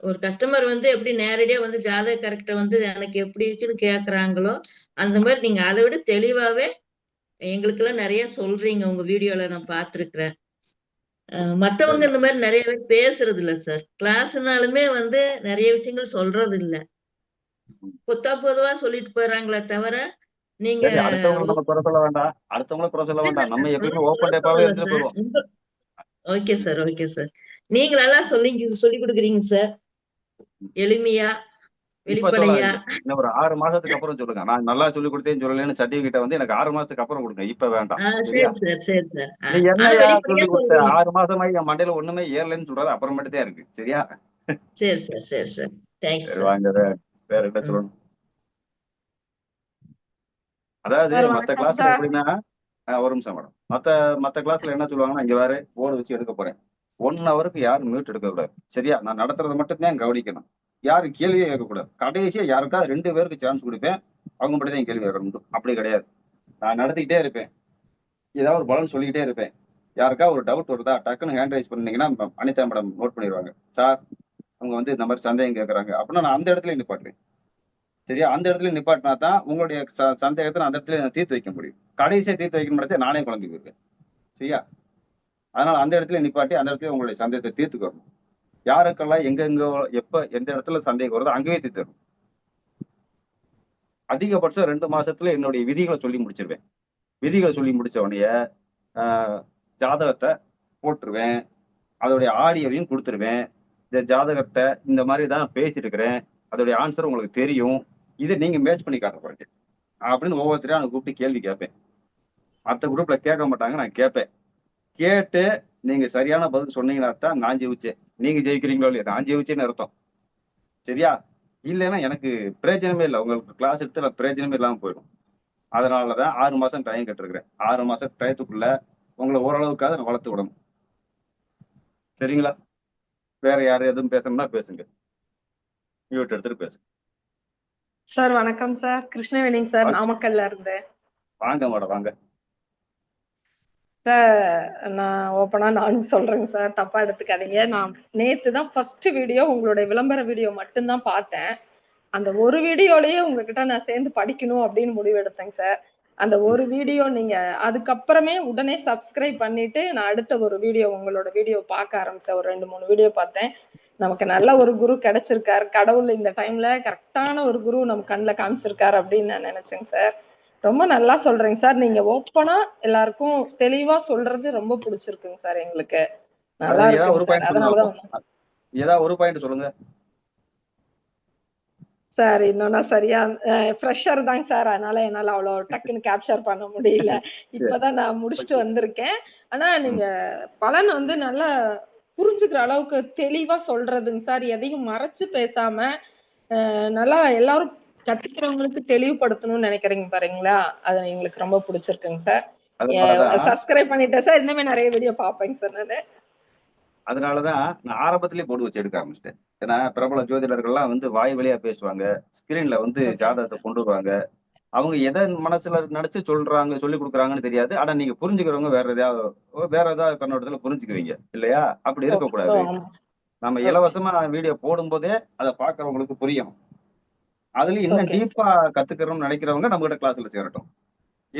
ஒரு கஸ்டமர் வந்து எப்படி நேரடியா வந்து ஜாதக கரெக்டா வந்து எனக்கு எப்படி இருக்குன்னு கேக்குறாங்களோ, அந்த மாதிரி நீங்க அதை விட தெளிவாவே எங்களுக்கெல்லாம் நிறைய சொல்றீங்க. உங்க வீடியோல நான் பார்த்திருக்கிறேன். மத்தவங்க இந்த மாதிரி நிறைய பேர் பேசுறது இல்ல சார். கிளாஸ்னாலுமே வந்து நிறைய விஷயங்கள் சொல்றது இல்ல, பொதுவா சொல்லிட்டு போயிடுறாங்களே தவிர நீங்க அடுத்தவங்களை நம்ம குறை சொல்ல வேண்டாம், அடுத்தவங்களை குறை சொல்ல வேண்டாம். நம்ம எப்பயுமே ஓப்பன் டைப்பாவே எடுத்துட்டு போயிடுவோம். Okay sir, okay sir. நீங்களெல்லாம் சொல்லி கொடுக்குறீங்க சார், எளிமையா வெளிப்படையா. இன்னும் ஒரு 6 மாசத்துக்கு அப்புறம் சொல்லுங்க. நான் நல்லா சொல்லி கொடுத்தேன்னு சொல்லலன்னு சர்டிபிகேட் வந்து எனக்கு 6 மாசத்துக்கு அப்புறம் கொடுங்க, இப்ப வேண்டாம். சரி சார், சரி சார். நீ என்னையா சொல்லி கொடுத்த 6 மாசமாயி என் மண்டையில ஒண்ணுமே ஏறலன்னு சொல்றது அப்புறமேட்டு தான் இருக்கு. சரியா? சரி சார், சரி சார். தேங்க்ஸ். வாங்க, வேற என்ன சொல்லணும்? அதாவது மத்த கிளாஸ்ல எப்படின்னா, ஒரு நிமிஷம் மேடம், மத்த கிளாஸ்ல என்ன சொல்லுவாங்கன்னா, இங்க வேற போர்டு வச்சு எடுக்க போறேன், 1 ஹவருக்கு யாரும் மியூட் எடுக்க கூடாது. சரியா? நான் நடத்துறதை மட்டும் தான் கவனிக்கணும், யாரும் கேள்வியே கேட்கக்கூடாது. கடைசியா யாருக்காவது 2 பேருக்கு சான்ஸ் கொடுப்பேன், அவங்க மட்டும் தான் கேள்வி கேட்கணும். அப்படி கிடையாது, நான் நடத்திக்கிட்டே இருப்பேன், ஏதாவது ஒரு பலன் சொல்லிக்கிட்டே இருப்பேன். யாருக்கா ஒரு டவுட் வருதா, டக்குன்னு ஹேண்ட் ரைஸ் பண்ணீங்கன்னா அனிதா மேடம் நோட் பண்ணிடுவாங்க. சார் அவங்க வந்து இந்த மாதிரி சந்தேகம் கேட்கறாங்க அப்படின்னா நான் அந்த இடத்துல நிப்பாட்டுவேன். சரியா? அந்த இடத்துல நிப்பாட்டினா தான் உங்களுடைய சந்தேகத்தை நான் அந்த இடத்துல தீர்த்து வைக்க முடியும். கடைசியை தீர்த்து வைக்க முடியாது, நானே குழம்பி போயிருக்கேன். சரியா? அதனால அந்த இடத்துல நிப்பாட்டி அந்த இடத்துல உங்களுடைய சந்தேகத்தை தீர்த்துக்கு வரணும். யாருக்கெல்லாம் எங்கெங்க எப்ப எந்த இடத்துல சந்தேகம் வருதோ அங்கேயே தீர்த்தரும். அதிகபட்சம் 2 மாசத்துல என்னுடைய விதிகளை சொல்லி முடிச்சிருவேன். விதிகளை சொல்லி முடிச்ச உடனே ஜாதகத்தை போட்டுருவேன், அதோடைய ஆடியோவையும் கொடுத்துருவேன். இந்த ஜாதகத்தை இந்த மாதிரி தான் பேசியிருக்கிறேன், அதோடைய ஆன்சர் உங்களுக்கு தெரியும், இதை நீங்க மேட்ச் பண்ணி காட்ட போறீங்க அப்படின்னு ஒவ்வொருத்தரையும் நான் கூப்பிட்டு கேள்வி கேட்பேன். மற்ற குரூப்ல கேட்க மாட்டாங்க, நான் கேட்பேன். கேட்டு நீங்க சரியான பதில் சொன்னீங்கன்னா தான் நான் ஜெயிச்சேன். நீங்க ஜெயிக்கிறீங்களோ இல்லையா, நான் ஜெயிச்சேன்னு அர்த்தம். சரியா? இல்லைன்னா எனக்கு பிரயோஜனமே இல்லை, உங்களுக்கு கிளாஸ் எடுத்து பிரயோஜனமே இல்லாமல் போயிடும். அதனாலதான் 6 மாசம் டைம் கேட்டிருக்கிறேன். 6 மாசம் டயத்துக்குள்ள உங்களை ஓரளவுக்காக நான் வளர்த்து விடணும். சரிங்களா? வேற யாரும் எதுவும் பேசணும்னா பேசுங்க, மியூட் எடுத்துட்டு பேசுங்க. சார் வணக்கம் சார், கிருஷ்ணவேணிங்க சார், நாமக்கல்ல இருந்து. வாங்க மேடம், வாங்க சார். நான் ஓப்பனா நானும் சொல்றேங்க சார், தப்பா எடுத்துக்காதீங்க. நான் நேத்து தான் ஃபர்ஸ்ட் வீடியோ, உங்களுடைய விளம்பர வீடியோ மட்டும்தான் பார்த்தேன். அந்த ஒரு வீடியோலயே உங்ககிட்ட நான் சேர்ந்து படிக்கணும் அப்படின்னு முடிவு எடுத்தேங்க சார். அந்த ஒரு வீடியோ நீங்க அதுக்கப்புறமே உடனே சப்ஸ்கிரைப் பண்ணிட்டு நான் அடுத்த ஒரு வீடியோ உங்களோட வீடியோ பார்க்க ஆரம்பிச்சேன். ஒரு 2-3 வீடியோ பார்த்தேன். நமக்கு நல்ல ஒரு குரு கிடைச்சிருக்காரு, கடவுள் இந்த டைம்ல கரெக்டான ஒரு குரு நம்ம கண்ணில் காமிச்சிருக்காரு அப்படின்னு நான் நினைச்சேங்க சார். ரொம்ப நல்லா சொல்றீங்க சார். நீங்க ஓப்பனா எல்லாருக்கும் தெளிவா சொல்றது ரொம்ப பிடிச்சிருக்குங்க சார் எங்களுக்கு. நல்லா இருக்கு. அதனாலதான் ஏதாவது ஒரு பாயிண்ட் சொல்லுங்க சார். இன்னும் நான் சரியா ஃப்ரெஷர் தாங்க சார், அதனால என்னால அவ்வளவு டக்குன்னு கேப்சர் பண்ண முடியல. இப்பதான் நான் முடிச்சுட்டு வந்திருக்கேன். ஆனா நீங்க பலன் வந்து நல்லா புரிஞ்சுக்கிற அளவுக்கு தெளிவா சொல்றதுங்க சார். எதையும் மறைச்சு பேசாம நல்லா எல்லாரும் கத்துக்கிறவங்களுக்கு தெளிவுபடுத்தணும்னு நினைக்கிறீங்க பாருங்களா, அது எங்களுக்கு ரொம்ப பிடிச்சிருக்குங்க சார். சப்ஸ்கிரைப் பண்ணிட்டேன் சார், இன்னுமே நிறைய வீடியோ பார்ப்பேங்க சார் நானு. அதனாலதான் நான் ஆரம்பத்திலேயே போட்டு வச்சு எடுக்க ஆரம்பிச்சிட்டேன். ஏன்னா பிரபல ஜோதிடர்கள்லாம் வந்து வாய் வழியா பேசுவாங்க, ஸ்கிரீன்ல வந்து ஜாதகத்தை கொண்டு வருவாங்க. அவங்க எதை மனசுல நினைச்சு சொல்றாங்க, சொல்லி கொடுக்குறாங்கன்னு தெரியாது. ஆனா நீங்க புரிஞ்சுக்கிறவங்க வேற ஏதாவது கண்ணோட்டத்துல புரிஞ்சுக்குவீங்க இல்லையா? அப்படி இருக்கக்கூடாது. நம்ம இலவசமா வீடியோ போடும் போதே அதை பாக்குறவங்களுக்கு புரியும். அதுல இன்னும் டீப்பா கத்துக்கிறோம்னு நினைக்கிறவங்க நம்ம கிட்ட கிளாஸ்ல சேரட்டும்.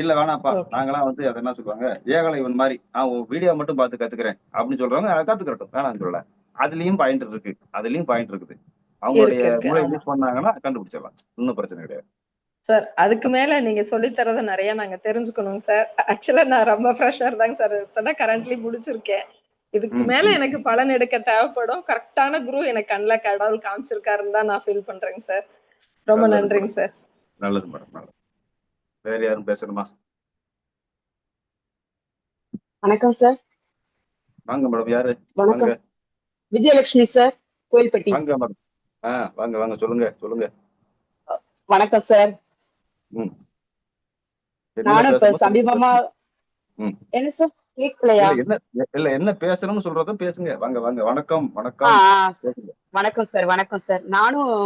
இல்ல வேணாம்ப்பா ஓகே நாங்களாம் வந்து அதை என்ன சொல்லுவாங்க ஏகலை இவன் மாதிரி நான் உன் வீடியோ மட்டும் பார்த்து கத்துக்கிறேன் அப்படின்னு சொல்றவங்க அதை கத்துக்கிறட்டும், வேணாம்னு சொல்லல. அதுலயும் பாயிண்ட் இருக்கு, அதுலயும் பாயிண்ட் இருக்குது. அவங்களுடைய இருக்கு மூளை ஆமா யூஸ் பண்ணாங்கன்னா கண்டுபிடிச்சிடலாம், ஒன்றும் பிரச்சனை கிடையாது. சார். அதுக்கு மேல நீங்க சொல்லித் தரத நிறைய நாங்க தெரிஞ்சுக்கணும் சார். ஆக்சுவலா நான் ரொம்ப ஃப்ரெஷர் தாங்க சார், இப்பதான் கரண்ட்லி முடிச்சிருக்கேன். இதுக்கு ம் மேல ம் எனக்கு பலன் எடுக்க தேவைப்படும். கரெக்டான குரு எனக்கு கண்ணில் கடவுள் காமிச்சிருக்காருன்னு தான் நான் ஃபீல் பண்றேங்க சார். ரொம்ப நல்லது நன்றிங்க மேடம், சார். நல்லது மேடம், நல்லது. வேற யாரும் பேசணுமா? வணக்கம் சார். வாங்க மேடம், யாரு? வாங்க வணக்கம். விஜயலட்சுமி சார், கோயில்பட்டி. வாங்க மேடம். வாங்க வாங்க, சொல்லுங்க சொல்லுங்க. வணக்கம் சார். ம் என்ன நானும் இப்ப பேசணுமோ சொல்லுங்க. சமீபமா ம் என்ன சார் கேட்கலையா? இல்ல என்ன பேசணும்னு சொல்றத பேசுங்க. வாங்க வாங்க, வணக்கம் ஆ வணக்கம், ஆ, பேசுங்க. வணக்கம் சார். வணக்கம் சார். நானும்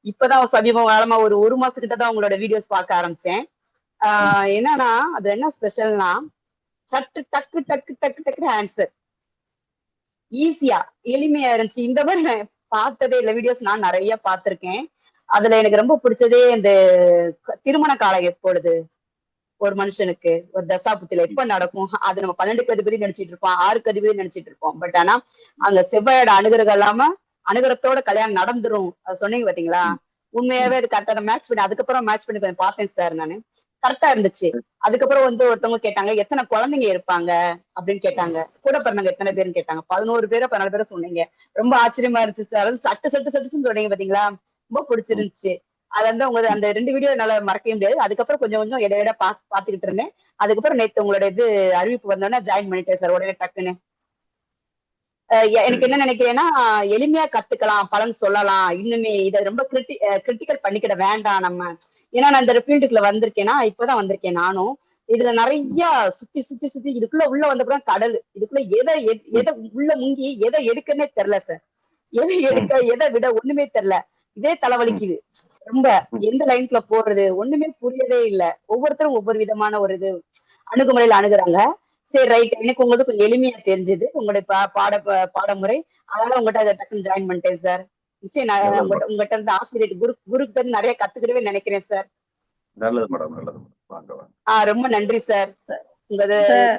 இப்பதான் சமீப காலமா ஒரு மாசத்துக்கிட்ட தான் உங்களோட வீடியோஸ் பார்க்க ஆரம்பிச்சேன். ம் என்னன்னா அது என்ன ஸ்பெஷல்னா சட்டு டக்கு டக்கு டக்கு டக்கு ஆன்சர் ஈஸியா எளிமையா இருந்துச்சு. இந்த மாதிரி நான் பார்த்ததே இல்ல. வீடியோஸ் நான் நிறைய பார்த்திருக்கேன். அதுல எனக்கு ரொம்ப பிடிச்சதே இந்த திருமண காலம் எப்பொழுது ஒரு மனுஷனுக்கு ஒரு தசாபுத்தில எப்ப நடக்கும், அது நம்ம 12க்கு அதிபதி நினைச்சிட்டு இருப்போம், 6க்கு அதிபதி நினைச்சிட்டு இருப்போம். பட் ஆனா அங்க செவ்வாயோட அனுகிரகம் இல்லாம அனுகிரகத்தோட கல்யாணம் நடந்துரும், அது சொன்னீங்க பாத்தீங்களா? ம் உண்மையாவே ம் அது கரெக்டா மேட்ச் பண்ணி அதுக்கப்புறம் மேட்ச் பண்ணி கொஞ்சம் பார்த்தேன் சார் நானு. கரெக்டா இருந்துச்சு. அதுக்கப்புறம் ஒருத்தவங்க கேட்டாங்க எத்தனை குழந்தைங்க இருப்பாங்க அப்படின்னு கேட்டாங்க. கூட பிறந்தவங்க எத்தனை பேருன்னு கேட்டாங்க. 11 பேரோ 14 பேரோ சொன்னீங்க. ரொம்ப ஆச்சரியமா இருந்துச்சு சார். அது சட்டு சட்டு சட்டுன்னு சொன்னீங்க பாத்தீங்களா? ரொம்ப ம் பிடிச்சிருந்துச்சு. அது வந்து உங்க அந்த 2 வீடியோ என்னால மறக்கவே முடியாது. அதுக்கப்புறம் கொஞ்சம் கொஞ்சம் இடையிட பாத்துக்கிட்டு இருந்தேன். அதுக்கப்புறம் நேத்து உங்களோட இது அறிவிப்பு வந்தோடனே ஜாயின் பண்ணிட்டேன் சார் உடனே டக்குன்னு. எனக்கு சரி என்ன நினைக்கிறேன்னா எளிமையா கத்துக்கலாம், பலன் சொல்லலாம். இன்னுமே இதை ரொம்ப கிரிட்டிக்கல் பண்ணிக்கிட வேண்டாம் நம்ம. ஏன்னா நான் இந்த ஃபீல்டுக்குள்ள வந்திருக்கேன்னா இப்பதான் வந்திருக்கேன் நானும். இதுல நிறைய சுத்தி சுத்தி சுத்தி இதுக்குள்ள உள்ள வந்தப்பறம் கடல், இதுக்குள்ள ம் எதை உள்ள முங்கி எதை எடுக்கன்னே தெரியல சார். எதை ம் எடுக்க எதை விட ஒண்ணுமே தெரியல. இதே ம் தலைவலிக்குது ரொம்ப. ம் எந்த லைன்ல போறது ஒண்ணுமே புரியவே இல்லை. ஒவ்வொருத்தரும் ஒவ்வொரு விதமான ஒரு இது அணுகுமுறையில அணுகுறாங்க. சரி ரைட், எனக்கு உங்களுக்கு கொஞ்சம் எளிமையா தெரிஞ்சது உங்களுடைய பாடமுறை. அதனால உங்கள்கிட்ட அதை டக்குன்னு ஜாயின் பண்ணிட்டேன் சார். நிச்சயம் நான் நல்லது மேடம், உங்கள்கிட்ட இருந்து ஆசிரியர் குருக்கு இருந்து நிறைய கத்துக்கிடவே நினைக்கிறேன் சார். நல்லது மேடம், நல்லது மேடம். வாங்க வாங்க. ரொம்ப நன்றி சார். உங்களது சார்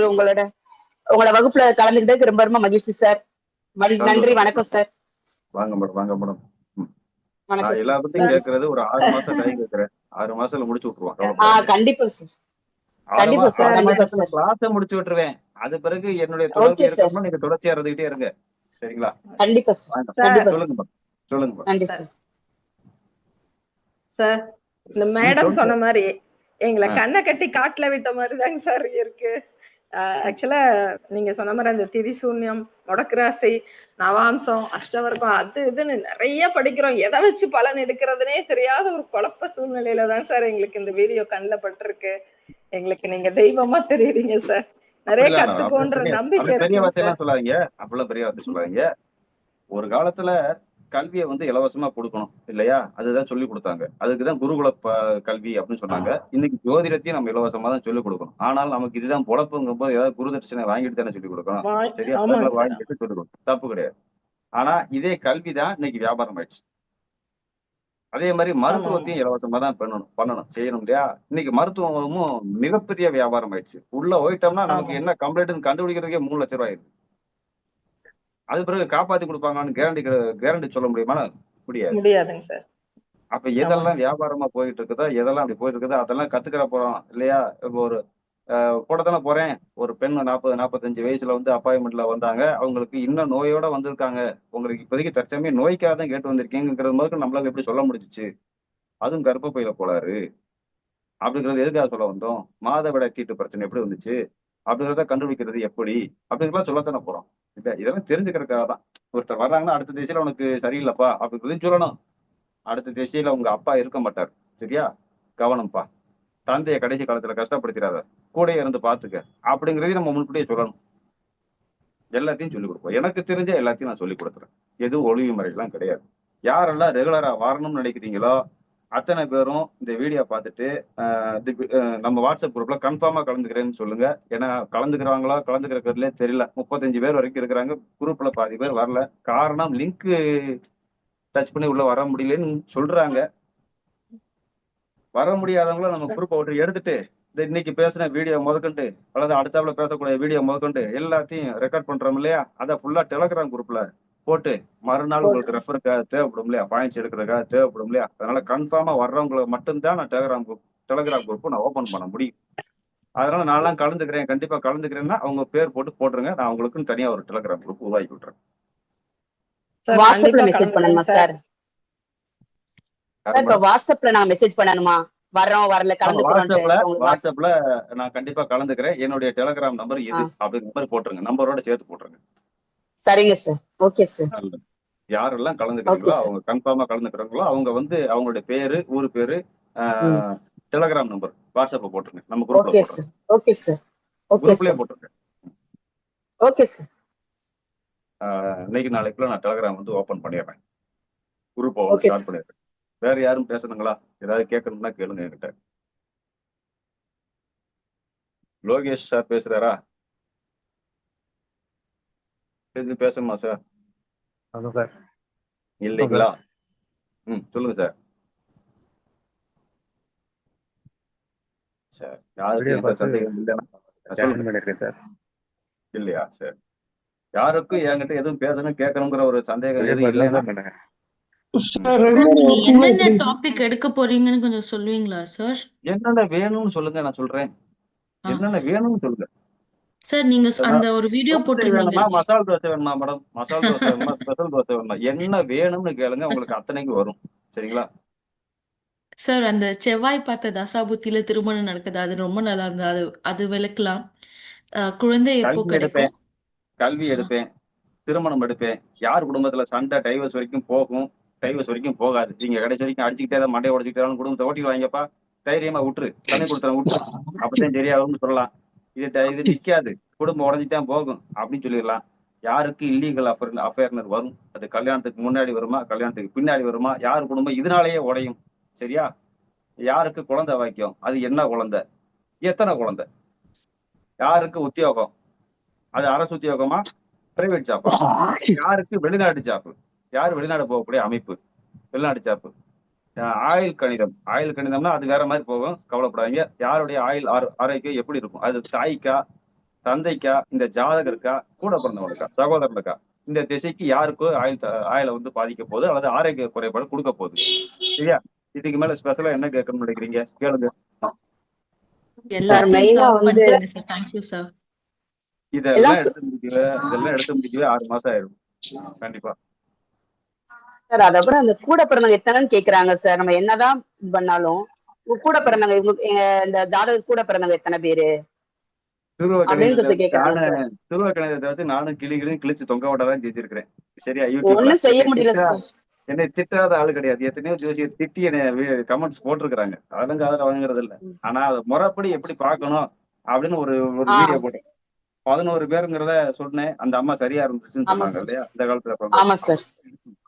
உங்களோட வகுப்புல கலந்துக்கிட்டதுக்கு ரொம்ப ரொம்ப மகிழ்ச்சி சார். நன்றி, சந்தோஷம். வணக்கம் சார். வாங்க மேடம், வாங்க மேடம். ம் நான் வணக்கம் சார். எல்லாத்தையும் சார் கேட்கறது ஒரு 6 மாசம் டைம் கேட்கறேன். 6 மாசத்துல முடிச்சு விட்டுருவான், கவலைப்படாதீங்க. கண்டிப்பா சார். 6 கண்டிப்பா சார். 6 கண்டிப்பா மாசத்துல சார். கிளாஸை முடிச்சு விட்டுருவேன். அது பிறகு என்னுடைய தொடர்பு ஓகே சார். இருக்கணும்னா நீங்க தொடர்ச்சியா இருந்துகிட்டே இருங்க, சரிங்களா? கண்டிப்பா சார். வாங்க, சார் கண்டிப்பா சார். சொல்லுங்க மேடம், சொல்லுங்க மேடம். நன்றி சார் சார். சார் இந்த மேடம் சொல்லுங்க. சொன்ன மாதிரி எங்களை ஆ கண்ணை கட்டி காட்டுல விட்ட மாதிரி தாங்க சார் இருக்கு. ஆக்சுவலா நீங்க சொன்ன மாதிரி அந்த திரிசூன்யம், முடக்குராசி, நவாம்சம், அஷ்டவர்க்கம் அது இதுன்னு நிறைய படிக்கிறோம். எதை வச்சு பலன் எடுக்கிறதுனே தெரியாத ஒரு குழப்ப சூழ்நிலையில தான் சார் எங்களுக்கு இந்த வீடியோ கண்ணில் பட்டிருக்கு. எங்களுக்கு நீங்க தெய்வமா தெரியுறீங்க சார். நிறைய அப்படிலாம் அப்படி கத்துக்கோன்ற பெரிய நம்பிக்கை அப்படி பெரிய இருக்குங்க வார்த்தையெல்லாம் சார். சொல்லாதீங்க, அப்படிலாம் பெரிய வார்த்தை சொல்லாதீங்க. ஒரு காலத்துல கல்வியை வந்து இலவசமா கொடுக்கணும் இல்லையா? அதுதான் சொல்லி கொடுத்தாங்க. அதுக்குதான் குருகுல கல்வி அப்படின்னு சொன்னாங்க. இன்னைக்கு ஜோதிடத்தையும் நம்ம இலவசமா தான் சொல்லிக் கொடுக்கணும். ஆனால் நமக்கு இதுதான் பொழப்புங்கும் போது ஏதாவது குரு தட்சணை வாங்கிட்டு தானே சொல்லிக் கொடுக்கணும். சரியா? ஆமாங்க அதெல்லாம் சார். வாங்கிட்டு சொல்லிக் கொடுக்கணும், தப்பு கிடையாது. ஆனா இதே கல்வி தான் இன்னைக்கு வியாபாரம் ஆயிடுச்சு. அதே மாதிரி ஆமா ஆமா மருத்துவத்தையும் இலவசமா தான் பண்ணணும் செய்யணும் இல்லையா? இன்னைக்கு மருத்துவமும் மிகப்பெரிய வியாபாரம் ஆயிடுச்சு. உள்ள போயிட்டோம்னா நமக்கு ஆமா என்ன கம்ப்ளைண்ட் கண்டுபிடிக்கிறதுக்கே 3 லட்சம் ரூபாய் ஆயிடுது. அது பிறகு காப்பாத்தி கொடுப்பாங்கன்னு கேரண்டி சொல்ல முடியுமா? முடியாது. முடியாதுங்க சார். அப்ப ஆமாங்க எதெல்லாம் சார். வியாபாரமா போயிட்டு இருக்குதோ, எதெல்லாம் அப்படி போயிட்டு இருக்குதோ அதெல்லாம் கத்துக்கிற போறோம் இல்லையா? இப்போ ஒரு கூட தானே போறேன். ஒரு பெண் 40, 45 வயசுல வந்து அப்பாயின்மெண்ட்ல வந்தாங்க. அவங்களுக்கு இன்னும் நோயோட வந்திருக்காங்க. உங்களுக்கு இப்போதைக்கு தற்சமயம் நோய்க்காக தான் கேட்டு வந்திருக்கீங்கிறது மாதிரி நம்மளால எப்படி சொல்ல முடிஞ்சுச்சு? அதுவும் கர்ப்பப்பையில கோளாறு அப்படிங்கிறது எதுக்காக சொல்ல வந்தோம்? மாதவிடாய் தீட்டு பிரச்சனை எப்படி வந்துச்சு? அப்படிங்கிறத கண்டுபிடிக்கிறது எப்படி? அப்படிங்கிறதெல்லாம் சொல்லத்தானே போறோம். இதெல்லாம் தெரிஞ்சுக்கிறதுக்காக தான். ஒருத்தர் வர்றாங்கன்னா அடுத்த திசையில உனக்கு சரியில்லைப்பா அப்படிங்கிறதையும் சொல்லணும். அடுத்த திசையில உங்க அப்பா இருக்க மாட்டார், சரியா? கவனம்ப்பா. தந்தைய கடைசி காலத்துல கஷ்டப்படுத்திடாத, கூடயே இருந்து பாத்துக்க அப்படிங்கிறதையும் நம்ம முன்கூட்டியே சொல்லணும். எல்லாத்தையும் சொல்லிக் கொடுப்போம். எனக்கு தெரிஞ்ச எல்லாத்தையும் நான் சொல்லிக் கொடுத்துறேன். எதுவும் ஒளிவு முறையெல்லாம் கிடையாது. யாரெல்லாம் ரெகுலரா வரணும்னு நினைக்கிறீங்களோ அத்தனை பேரும் இந்த வீடியோ பார்த்துட்டு நம்ம வாட்ஸ்அப் குரூப்ல கன்ஃபார்மா கலந்துக்கிறேன்னு சொல்லுங்க. ஏன்னா கலந்துக்கிறாங்களா கலந்துக்கிறதுலே தெரியல. 35 பேர் வரைக்கும் இருக்கிறாங்க. குரூப்ல பாதி பேர் வரல. காரணம் லிங்க் டச் பண்ணி உள்ள வர முடியலன்னு சொல்றாங்க. வர முடியாதவங்களும் நம்ம குரூப் ஒன்று எடுத்துட்டு இந்த இன்னைக்கு பேசின வீடியோ முதற்கொண்டு அல்லது அடுத்தாப்புல பேசக்கூடிய வீடியோ முதற்கொண்டு எல்லாத்தையும் ரெக்கார்ட் பண்றோம் இல்லையா, அதை ஃபுல்லா டெலகிராம் குரூப்ல போட்டு மறுநாள் உங்களுக்கு ரெஃபருக்காக தேவைப்படும் இல்லையா, பாயிண்ட்ஸ் எடுக்கிறதுக்காக தேவைப்படும் இல்லையா, அதனால கன்ஃபார்மா வர்றவங்களை மட்டும்தான் நான் டெலகிராம் குரூப் நான் ஓபன் பண்ண முடியும். அதனால நான்லாம் கலந்துக்கிறேன், கண்டிப்பா கலந்துக்கிறேன்னா அவங்க பேர் போட்டுருங்க, நான் உங்களுக்குன்னு தனியா ஒரு டெலகிராம் குரூப் உருவாக்கி விட்டுறேன். வாட்ஸ்அப்ல மெசேஜ் பண்ணணுமா சார்? இப்ப வாட்ஸ்அப்ல நாங்க மெசேஜ் பண்ணணுமா? வர்றோம் வரல வாட்ஸ்அப்ல நான் கண்டிப்பா கலந்துக்கிறேன், என்னுடைய டெலகிராம் நம்பர் இது அப்படிங்கிற மாதிரி போட்டுருங்க, நம்பரோட சேர்த்து போட்டுருங்க. சரிங்க சார். Okay sir. யாரெல்லாம் கலந்துக்கிறீங்களோ அவங்க கன்ஃபார்மா கலந்துக்கிறீங்களோ அவங்க வந்து அவங்களுடைய பேரு ஊரு பேரு டெலகிராம் நம்பர் வாட்ஸ்அப்ல போட்டுருங்க, நம்ம குரூப்ல போட்டுருங்க. Okay sir. குரூப்லயே போட்டுருங்க. Okay sir. இன்னைக்கு நாளைக்குள்ள நான் டெலகிராம் வந்து ஓபன் பண்ணிடுறேன், குரூப் ஸ்டார்ட் பண்ணிடுறேன். வேற யாரும் பேசணுங்களா? ஏதாவது கேட்கணும்னா கேளுங்க என்கிட்ட. லோகேஷ் சார் பேசுறாரா? எது பேசணுமா சார்? இல்லைங்களா? சொல்லுங்க சார். சார் யாருக்கு எந்த சந்தேகம் இல்லைன்னா இல்லையா சார்? யாருக்கும் என்கிட்ட எதுவும் பேசணும் கேட்கணுங்கிற ஒரு சந்தேகம் எதுவும் இல்லைன்னா என்னென்ன டாபிக் எடுக்க போறீங்கன்னு கொஞ்சம் சொல்லுவீங்களா சார்? என்னென்ன வேணும்னு சொல்லுங்க, நான் சொல்றேன். என்னென்ன வேணும்னு சொல்லுங்க சார். நீங்க அந்த ஒரு வீடியோ போட்டுருந்தீங்க. மசால் தோசை வேணுமா மேடம், மசால் தோசை வேணுமா, ஸ்பெஷல் தோசை வேணுமா, என்ன வேணும்னு கேளுங்க, உங்களுக்கு அத்தனைக்கு வரும். சரிங்களா சார்? அந்த செவ்வாய் பார்த்த தசாபுத்தியில திருமணம் நடக்குது, அது ரொம்ப நல்லா இருந்தது, அது விளக்கலாம். குழந்தை எப்போ கிடைக்கும்? கல்வி எடுப்பேன், திருமணம் எடுப்பேன், யார் குடும்பத்துல சண்டை டைவர்ஸ் வரைக்கும் போகும், டைவர்ஸ் வரைக்கும் போகாது, நீங்க கடைசி வரைக்கும் அடிச்சுக்கிட்டே தான் மண்டையை உடச்சுக்கிட்டே குடும்பத்தை ஓட்டி வாங்கப்பா, தைரியமா விட்டுரு, தண்ணி கொடுத்துற விட்டுரு, அப்பதான் சரியாகும்னு சொல்லலாம். இது நிக்காது, குடும்பம் உடஞ்சிட்டான் போகும் அப்படின்னு சொல்லிடலாம். யாருக்கு இல்லீகல் அஃபேர்னர் வரும், அது கல்யாணத்துக்கு முன்னாடி வருமா கல்யாணத்துக்கு பின்னாடி வருமா, யார் குடும்பம் இதனாலேயே உடையும். சரியா? யாருக்கு குழந்தை வாக்கியம், அது என்ன குழந்தை, எத்தனை குழந்தை, யாருக்கு உத்தியோகம், அது அரசு உத்தியோகமா பிரைவேட் ஜாப்பா, யாருக்கு வெளிநாட்டு ஜாப்பு, யார் வெளிநாடு போகக்கூடிய அமைப்பு, வெளிநாட்டு ஜாப்பு, ஆயுள் கணிதம்னா அது வேற மாதிரி போகும், கவலைப்படாதீங்க. யாருடைய ஆயுள் ஆரோக்கியம் எப்படி இருக்கும், அது தாய்க்கா தந்தைக்கா, இந்த ஜாதகருக்கா, கூட பிறந்தவனுக்கா, சகோதரனுக்கா, இந்த திசைக்கு யாருக்கோ ஆயுளை வந்து பாதிக்க போகுது அல்லது ஆரோக்கிய குறைபாடு கொடுக்க போகுது. சரியா? இதுக்கு மேல ஸ்பெஷலா என்ன கேட்கணும்னு நினைக்கிறீங்க கேளுங்க. இதெல்லாம் எடுத்து முடிக்கவே 6 மாசம் ஆயிடும் கண்டிப்பா சார். அதப்புறம் அந்த கூட பிறந்தவங்க எத்தனைன்னு கேக்குறாங்க சார். நம்ம என்னதான் பண்ணாலும் கூட பிறந்தவங்க இந்த ஜாதகம் கூட பிறந்தவங்க எத்தனை பேரு துருவ கணிதத்தை வச்சு நானும் கிழிச்சு தொங்க விட்டதான் செஞ்சிருக்கிறேன். சரியா? ஒண்ணும் செய்ய முடியல சார். என்னை திட்டாத ஆளு கிடையாது, எத்தனையோ ஜோசியர் திட்டி என்ன கமெண்ட்ஸ் போட்டிருக்கிறாங்க, அதெல்லாம் காதுல வாங்குறது இல்ல. ஆனா அதை முறைப்படி எப்படி பார்க்கணும் அப்படின்னு ஒரு வீடியோ போட்டேன். 11 பேருங்கிறத சொன்னேன், அந்த அம்மா சரியா இருந்துச்சுன்னு சொன்னாங்க இல்லையா? இந்த காலத்துல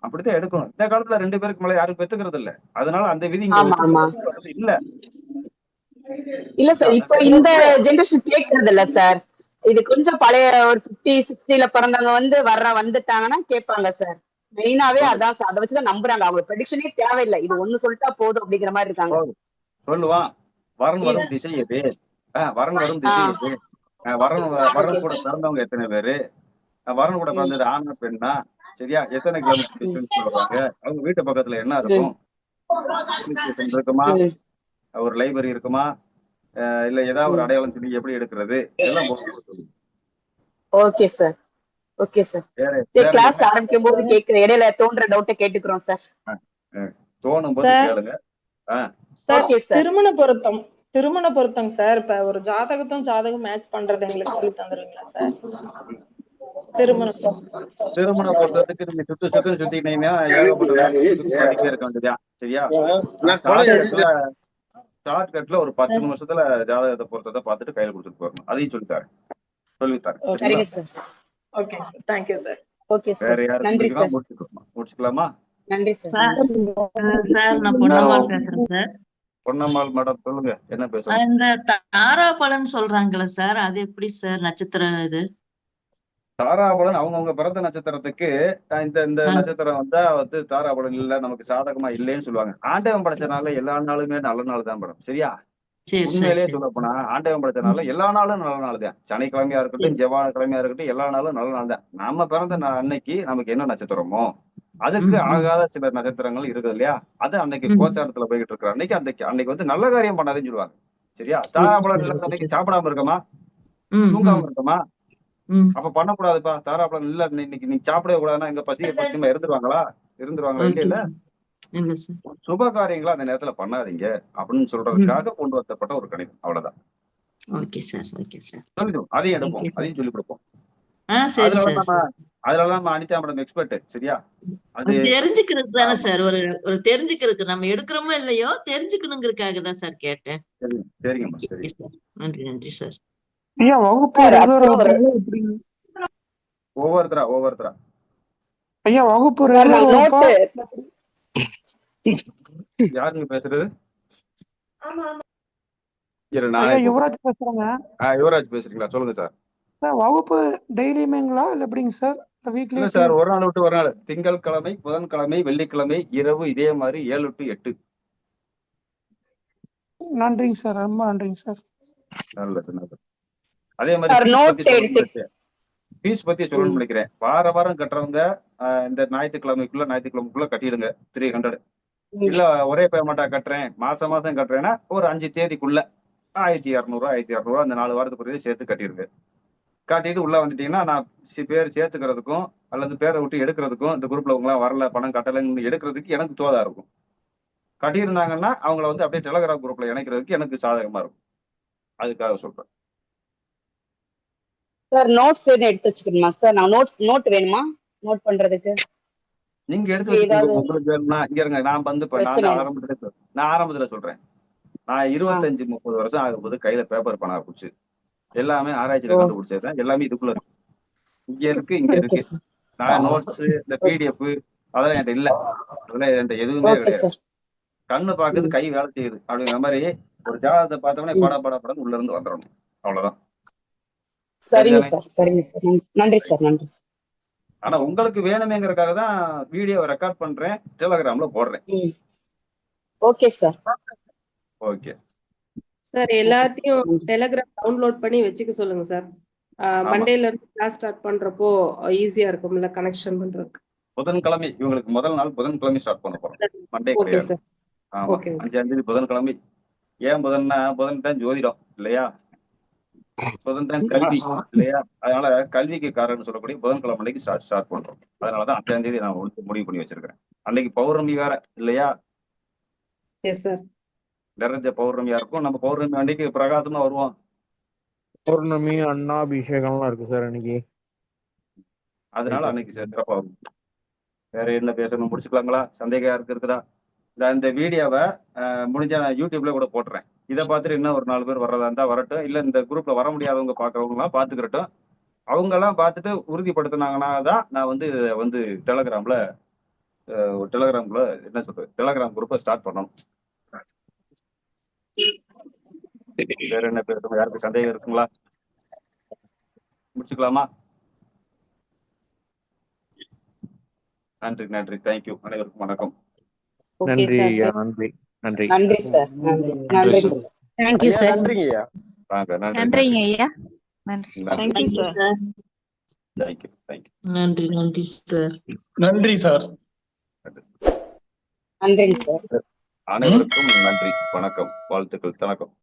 அப்படித்தான் எடுக்கணும். இந்த காலத்துல 2 பேருக்கு மேல யாரும் பெத்துக்கிறது இல்ல, அதனால அந்த விதி இல்ல. இல்ல சார், இப்ப இந்த ஜெனரேஷன் கேட்கறது இல்ல சார். இது கொஞ்சம் பழைய ஒரு 50, 60ல பிறந்தவங்க வந்து வந்துட்டாங்கன்னா கேட்பாங்க சார். மெயினாவே அதான் சார், அதை வச்சுதான் நம்புறாங்க. அவங்க ப்ரெடிக்ஷனே தேவையில்லை, இது ஒண்ணு சொல்லிட்டா போதும் அப்படிங்கிற மாதிரி இருக்காங்க. சொல்லுவான் வரன் வரும் திசை எது, வரன் வரும் திசை எது, வரன் கூட பிறந்தவங்க எத்தனை பேரு, வரன் கூட பிறந்தது ஆனா பெண்ணா, சரியா, எத்தனை கிலோமீட்டர் வருவாங்க, அவங்க வீட்டு பக்கத்துல என்ன இருக்கும், இருக்குமா, ஒரு லைப்ரரி இருக்குமா, இல்ல ஏதாவது ஒரு அடையாளம் சொல்லி எப்படி எடுக்கிறது, இதெல்லாம் okay sir. Okay sir. Class ஆரம்பிக்கும் போது கேக்குற இடையில தோன்ற டவுட்டை கேட்டுக்கிறோம் சார். தோணும் போது கேளுங்க. திருமண பொருத்தம் சார். இப்ப ஒரு ஜாதகம் மேட்ச் பண்றது எங்களுக்கு சொல்லி தந்துருவீங்களா சார்? திருமண பொருத்தத்துக்கு நீங்க சுத்தினீங்கன்னா இருக்க வேண்டியதா. சரியா? ஷார்ட்கட்ல ஒரு 10 நிமிஷத்துல ஜாதகத்தை பொருத்தத்தை பார்த்துட்டு கையில கொடுத்துட்டு போறணும். அதையும் சொல்லித்தாரு. சரிங்க sir. Okay sir. Thank you sir. Okay sir. நன்றி சார். முடிச்சுக்கலாமா? நன்றி சார். சார் நான் பொன்னம்மாள் பேசுறேன் சார். பொன்னம்மாள் மேடம் சொல்லுங்க, என்ன பேசுறீங்க? இந்த தாரா பலன் சொல்றாங்கல்ல சார், அது எப்படி சார் நட்சத்திரம் இது? தாராபலன் அவங்கவுங்க பிறந்த நட்சத்திரத்துக்கு இந்த இந்த நட்சத்திரம் வந்தா வந்து தாராபலன் இல்ல, நமக்கு சாதகமா இல்லைன்னு சொல்லுவாங்க. ஆண்டவன் படைச்ச நாள்ல எல்லா நாளுமே நல்ல நாள் தான் மேடம். சரியா? உண்மையிலேயே சொல்ல போனா ஆண்டவன் படைச்ச நாள்ல எல்லா நாளும் நல்ல நாள் தான். சனிக்கிழமையா இருக்கட்டும், செவ்வாய்க்கிழமையா இருக்கட்டும், எல்லா நாளும் நல்ல நாள் தான். நம்ம பிறந்த அன்னைக்கு நமக்கு என்ன நட்சத்திரமோ அதுக்கு ஆகாத சில நட்சத்திரங்கள் இருக்குது இல்லையா? அது அன்னைக்கு கோச்சாரத்துல போய்கிட்டு இருக்கிற அன்னைக்கு அன்னைக்கு வந்து நல்ல காரியம் பண்ணாதுன்னு சொல்லுவாங்க. சரியா? தாராபலன் இல்லாத அன்னைக்கு சாப்பிடாம இருக்கமா, தூங்காம இருக்கமா? அப்ப பண்ணக்கூடாதுப்பா. தாராபலன் இல்ல, இன்னைக்கு நீ சாப்பிடவே கூடாதுன்னா எங்க பசிமா இருந்துருவாங்களா? இல்ல இல்ல. சுப காரியங்களா அந்த நேரத்துல பண்ணாதீங்க அப்படின்னு சொல்றதுக்காக கொண்டு வரப்பட்ட ஒரு கணிதம். அவ்வளவுதான். சொல்லிடுவோம், அதையும் எடுப்போம், அதையும் சொல்லிக் கொடுப்போம். அதனால நம்ம அனிதா மேடம் எக்ஸ்பர்ட். சரியா? அது தெரிஞ்சுக்கிறதுக்கு தானே சார், ஒரு தெரிஞ்சுக்கிறதுக்கு நம்ம எடுக்கிறோமோ இல்லையோ தெரிஞ்சுக்கணுங்கிறதுக்காக தான் சார் கேட்டேன். சரிங்கம்மா, சரி. நன்றி சார். ஐயா வகுப்பு ஒவ்வொருத்தரா ஐயா வகுப்பு யாருங்க பேசுறது? யுவராஜ் பேசுறேங்க. யுவராஜ் பேசுறீங்களா? சொல்லுங்க சார். வகுப்பு டெய்லியுமேங்களா இல்ல எப்படிங்க சார்? இல்ல சார், ஒரு நாள் விட்டு ஒரு நாள். திங்கட்கிழமை, புதன்கிழமை, வெள்ளிக்கிழமை இரவு இதே மாதிரி 7 to 8. நன்றிங்க சார், ரொம்ப நன்றிங்க சார். நல்லது. அதே மாதிரி ஃபீஸ் பத்தி சொல்லணும்னு நினைக்கிறேன். வாரம் கட்டுறவங்க இந்த ஞாயிற்றுக்கிழமைக்குள்ள கட்டிடுங்க 300. இல்ல ஒரே பேமெண்டா கட்டுறேன், மாசம் கட்டுறேன்னா ஒரு 5 தேதிக்குள்ள 1200 1200 அந்த 4 வாரத்துக்குரிய சேர்த்து கட்டிடுங்க. காட்டிட்டு உள்ள வந்துட்டீங்கன்னா நான் பேர் சேர்த்துக்கிறதுக்கும் அல்லது பேரை விட்டு எடுக்கிறதுக்கும், இந்த குரூப்ல உங்களாம் வரல, பணம் கட்டலைன்னு எடுக்கிறதுக்கு எனக்கு தோதா இருக்கும். கட்டியிருந்தாங்கன்னா அவங்கள வந்து அப்படியே டெலகிராம் குரூப்ல இணைக்கிறதுக்கு எனக்கு சாதகமா இருக்கும். அதுக்காக சொல்றேன் சார். நோட்ஸ் எடுத்து வச்சுக்கணுமா சார்? நான் நோட் வேணுமா நோட் பண்றதுக்கு? நீங்க எடுத்து வச்சுக்கோங்க. உங்களுக்கு வேணும்னா இங்க இருங்க. நான் வந்து நான் ஆரம்பத்துல சொல்றேன். நான் 25-30 வருஷம் ஆகும்போது கையில பேப்பர் பண்ண ஆரம்பிச்சு எல்லாமே ஆராய்ச்சியில கண்டுபிடிச்சதுதான். எல்லாமே இதுக்குள்ள இருக்கு. இங்க இருக்கு. நான் நோட்ஸ், இந்த பிடிஎஃப் அதெல்லாம் என்கிட்ட இல்ல. அதெல்லாம் என்கிட்ட எதுவுமே கிடையாது. கண்ணு பாக்குது, கை வேலை செய்யுது அப்படிங்கிற மாதிரி ஒரு ஜாதகத்தை பார்த்தோம்னா படம் உள்ள இருந்து வந்துடணும். அவ்வளவுதான். சரிங்க சார், சரிங்க சார். நன்றி சார், நன்றி சார். ஆனா உங்களுக்கு வேணுமேங்கிறதுக்காக தான் வீடியோ ரெக்கார்ட் பண்றேன், டெலகிராம்ல போடுறேன். Okay sir. Okay sir. எல்லாத்தையும் டெலகிராம் டவுன்லோட் பண்ணி வச்சுக்க சொல்லுங்க சார். மண்டேல இருந்து கிளாஸ் ஸ்டார்ட் பண்றப்போ ஈஸியா இருக்கும்ல கனெக்ஷன் பண்றதுக்கு. புதன்கிழமை இவங்களுக்கு முதல் நாள் புதன்கிழமை ஸ்டார்ட் பண்ண போறோம். மண்டே கிடையாது. ஆமா, 5ஆம் தேதி புதன்கிழமை. ஏன் புதன்னா புதன் தான் ஜோதிடம் இல்லையா? புதன் தான் கல்வி இல்லையா? அதனால கல்விக்கு காரணம்னு சொல்லக்கூடிய புதன்கிழமை அன்னைக்கு ஸ்டார்ட் பண்றோம். அதனாலதான் 5ஆம் தேதி நான் முடிவு பண்ணி வச்சிருக்கேன். அன்னைக்கு பௌர்ணமி வேற இல்லையா? நிறைஞ்ச பௌர்ணமியா இருக்கும். நம்ம பௌர்ணமி அன்னைக்கு பிரகாசமா வருவோம். பௌர்ணமி அண்ணாபிஷேகம்லாம் இருக்கு சார் அன்னைக்கு. அதனால அன்னைக்கு சிறப்பா இருக்கும். வேற என்ன பேசணும்? முடிச்சுக்கலாங்களா? சந்தேகம் இருக்குதா? இந்த வீடியோவை முடிஞ்ச நான் யூடியூப்ல கூட போட்டுறேன். இதை பார்த்துட்டு இன்னும் ஒரு 4 பேர் வர்றதா இருந்தா வரட்டும். இல்ல இந்த குரூப்ல வர முடியாதவங்க பாக்குறவங்க எல்லாம் பாத்துக்கிறட்டும். அவங்க எல்லாம் பார்த்துட்டு உறுதிப்படுத்தினாங்கன்னா தான் நான் வந்து டெலகிராம்ல என்ன சொல்றது, டெலகிராம் குரூப்பை ஸ்டார்ட் பண்ணணும். வேற என்ன பேசணும்? யாருக்கு சந்தேகம் இருக்குங்களா? முடிச்சுக்கலாமா? நன்றி. தேங்க்யூ. அனைவருக்கும் வணக்கம். நன்றி ஐயா. நன்றி நன்றி சார். நன்றி சார். Thank you sir. நன்றிங்க ஐயா. நன்றிங்க ஐயா. நன்றி. Thank you sir. தேங்க்யூ. நன்றி சார். நன்றி சார். நன்றிங்க சார். அனைவருக்கும் நன்றி, வணக்கம், வாழ்த்துக்கள், வணக்கம்.